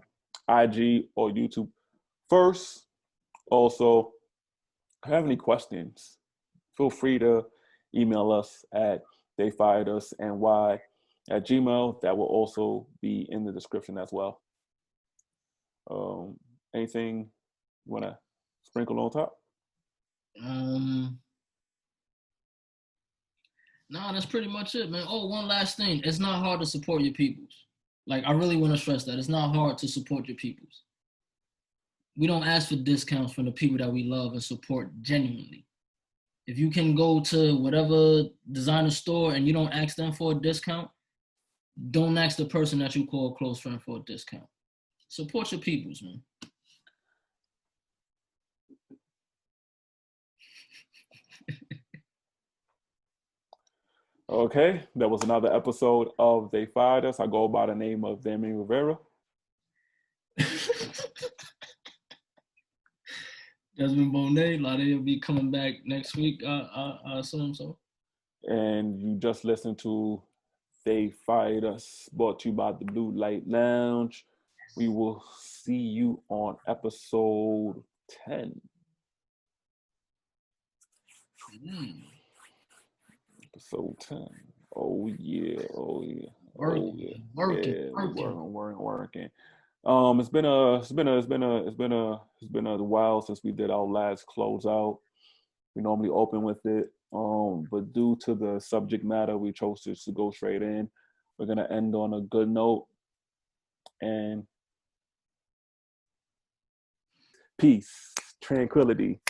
[SPEAKER 2] IG or YouTube first. Also, have any questions, feel free to email us at TheyFiredUsNY@gmail. That will also be in the description as well. Anything you want to sprinkle on top?
[SPEAKER 3] No, that's pretty much it, man. Oh, one last thing. It's not hard to support your peoples. Like, I really want to stress that. It's not hard to support your peoples. We don't ask for discounts from the people that we love and support genuinely. If you can go to whatever designer store and you don't ask them for a discount, don't ask the person that you call a close friend for a discount. Support your peoples, man.
[SPEAKER 2] Okay, that was another episode of They Fired Us. I go by the name of Damian Rivera.
[SPEAKER 3] Desmond Bonet, Lade will be coming back next week. I assume so.
[SPEAKER 2] And you just listened to They Fired Us, brought to you by the Blue Light Lounge. We will see you on episode 10. Episode 10. Oh yeah.
[SPEAKER 3] Working.
[SPEAKER 2] It's been a while since we did our last closeout. We normally open with it, but due to the subject matter, we chose to go straight in. We're gonna end on a good note, and peace, tranquility.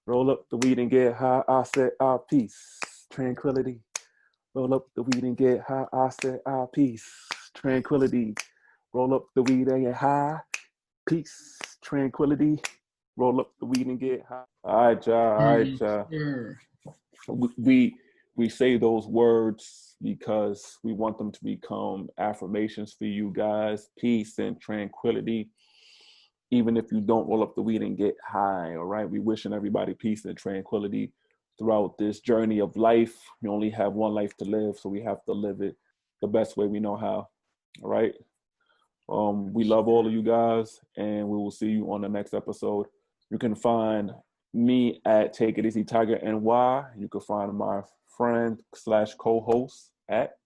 [SPEAKER 2] Roll up the weed and get high. I said, peace, tranquility. Roll up the weed and get high. I said, peace, tranquility. Roll up the weed and get high. Peace, tranquility. Roll up the weed and get high. All right, y'all.
[SPEAKER 3] Sure.
[SPEAKER 2] We say those words because we want them to become affirmations for you guys. Peace and tranquility. Even if you don't roll up the weed and get high, all right? We wishing everybody peace and tranquility throughout this journey of life. We only have one life to live, so we have to live it the best way we know how, all right? We love all of you guys, and we will see you on the next episode. You can find me at Take It Easy Tiger NY. You can find my friend / co-host at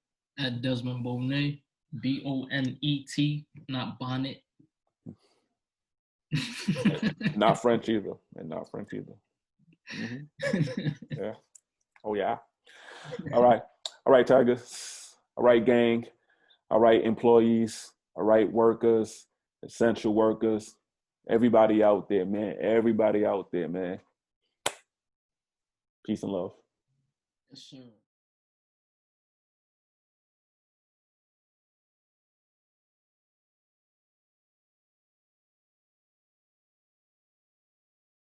[SPEAKER 3] Desmond Bonet, Bonet, not Bonnet.
[SPEAKER 2] Not French either. Mm-hmm. Yeah. Oh yeah. All right, Tigers. All right, gang. All right, employees. All right, workers, essential workers. Everybody out there, man. Peace and love.
[SPEAKER 3] Yes, sir.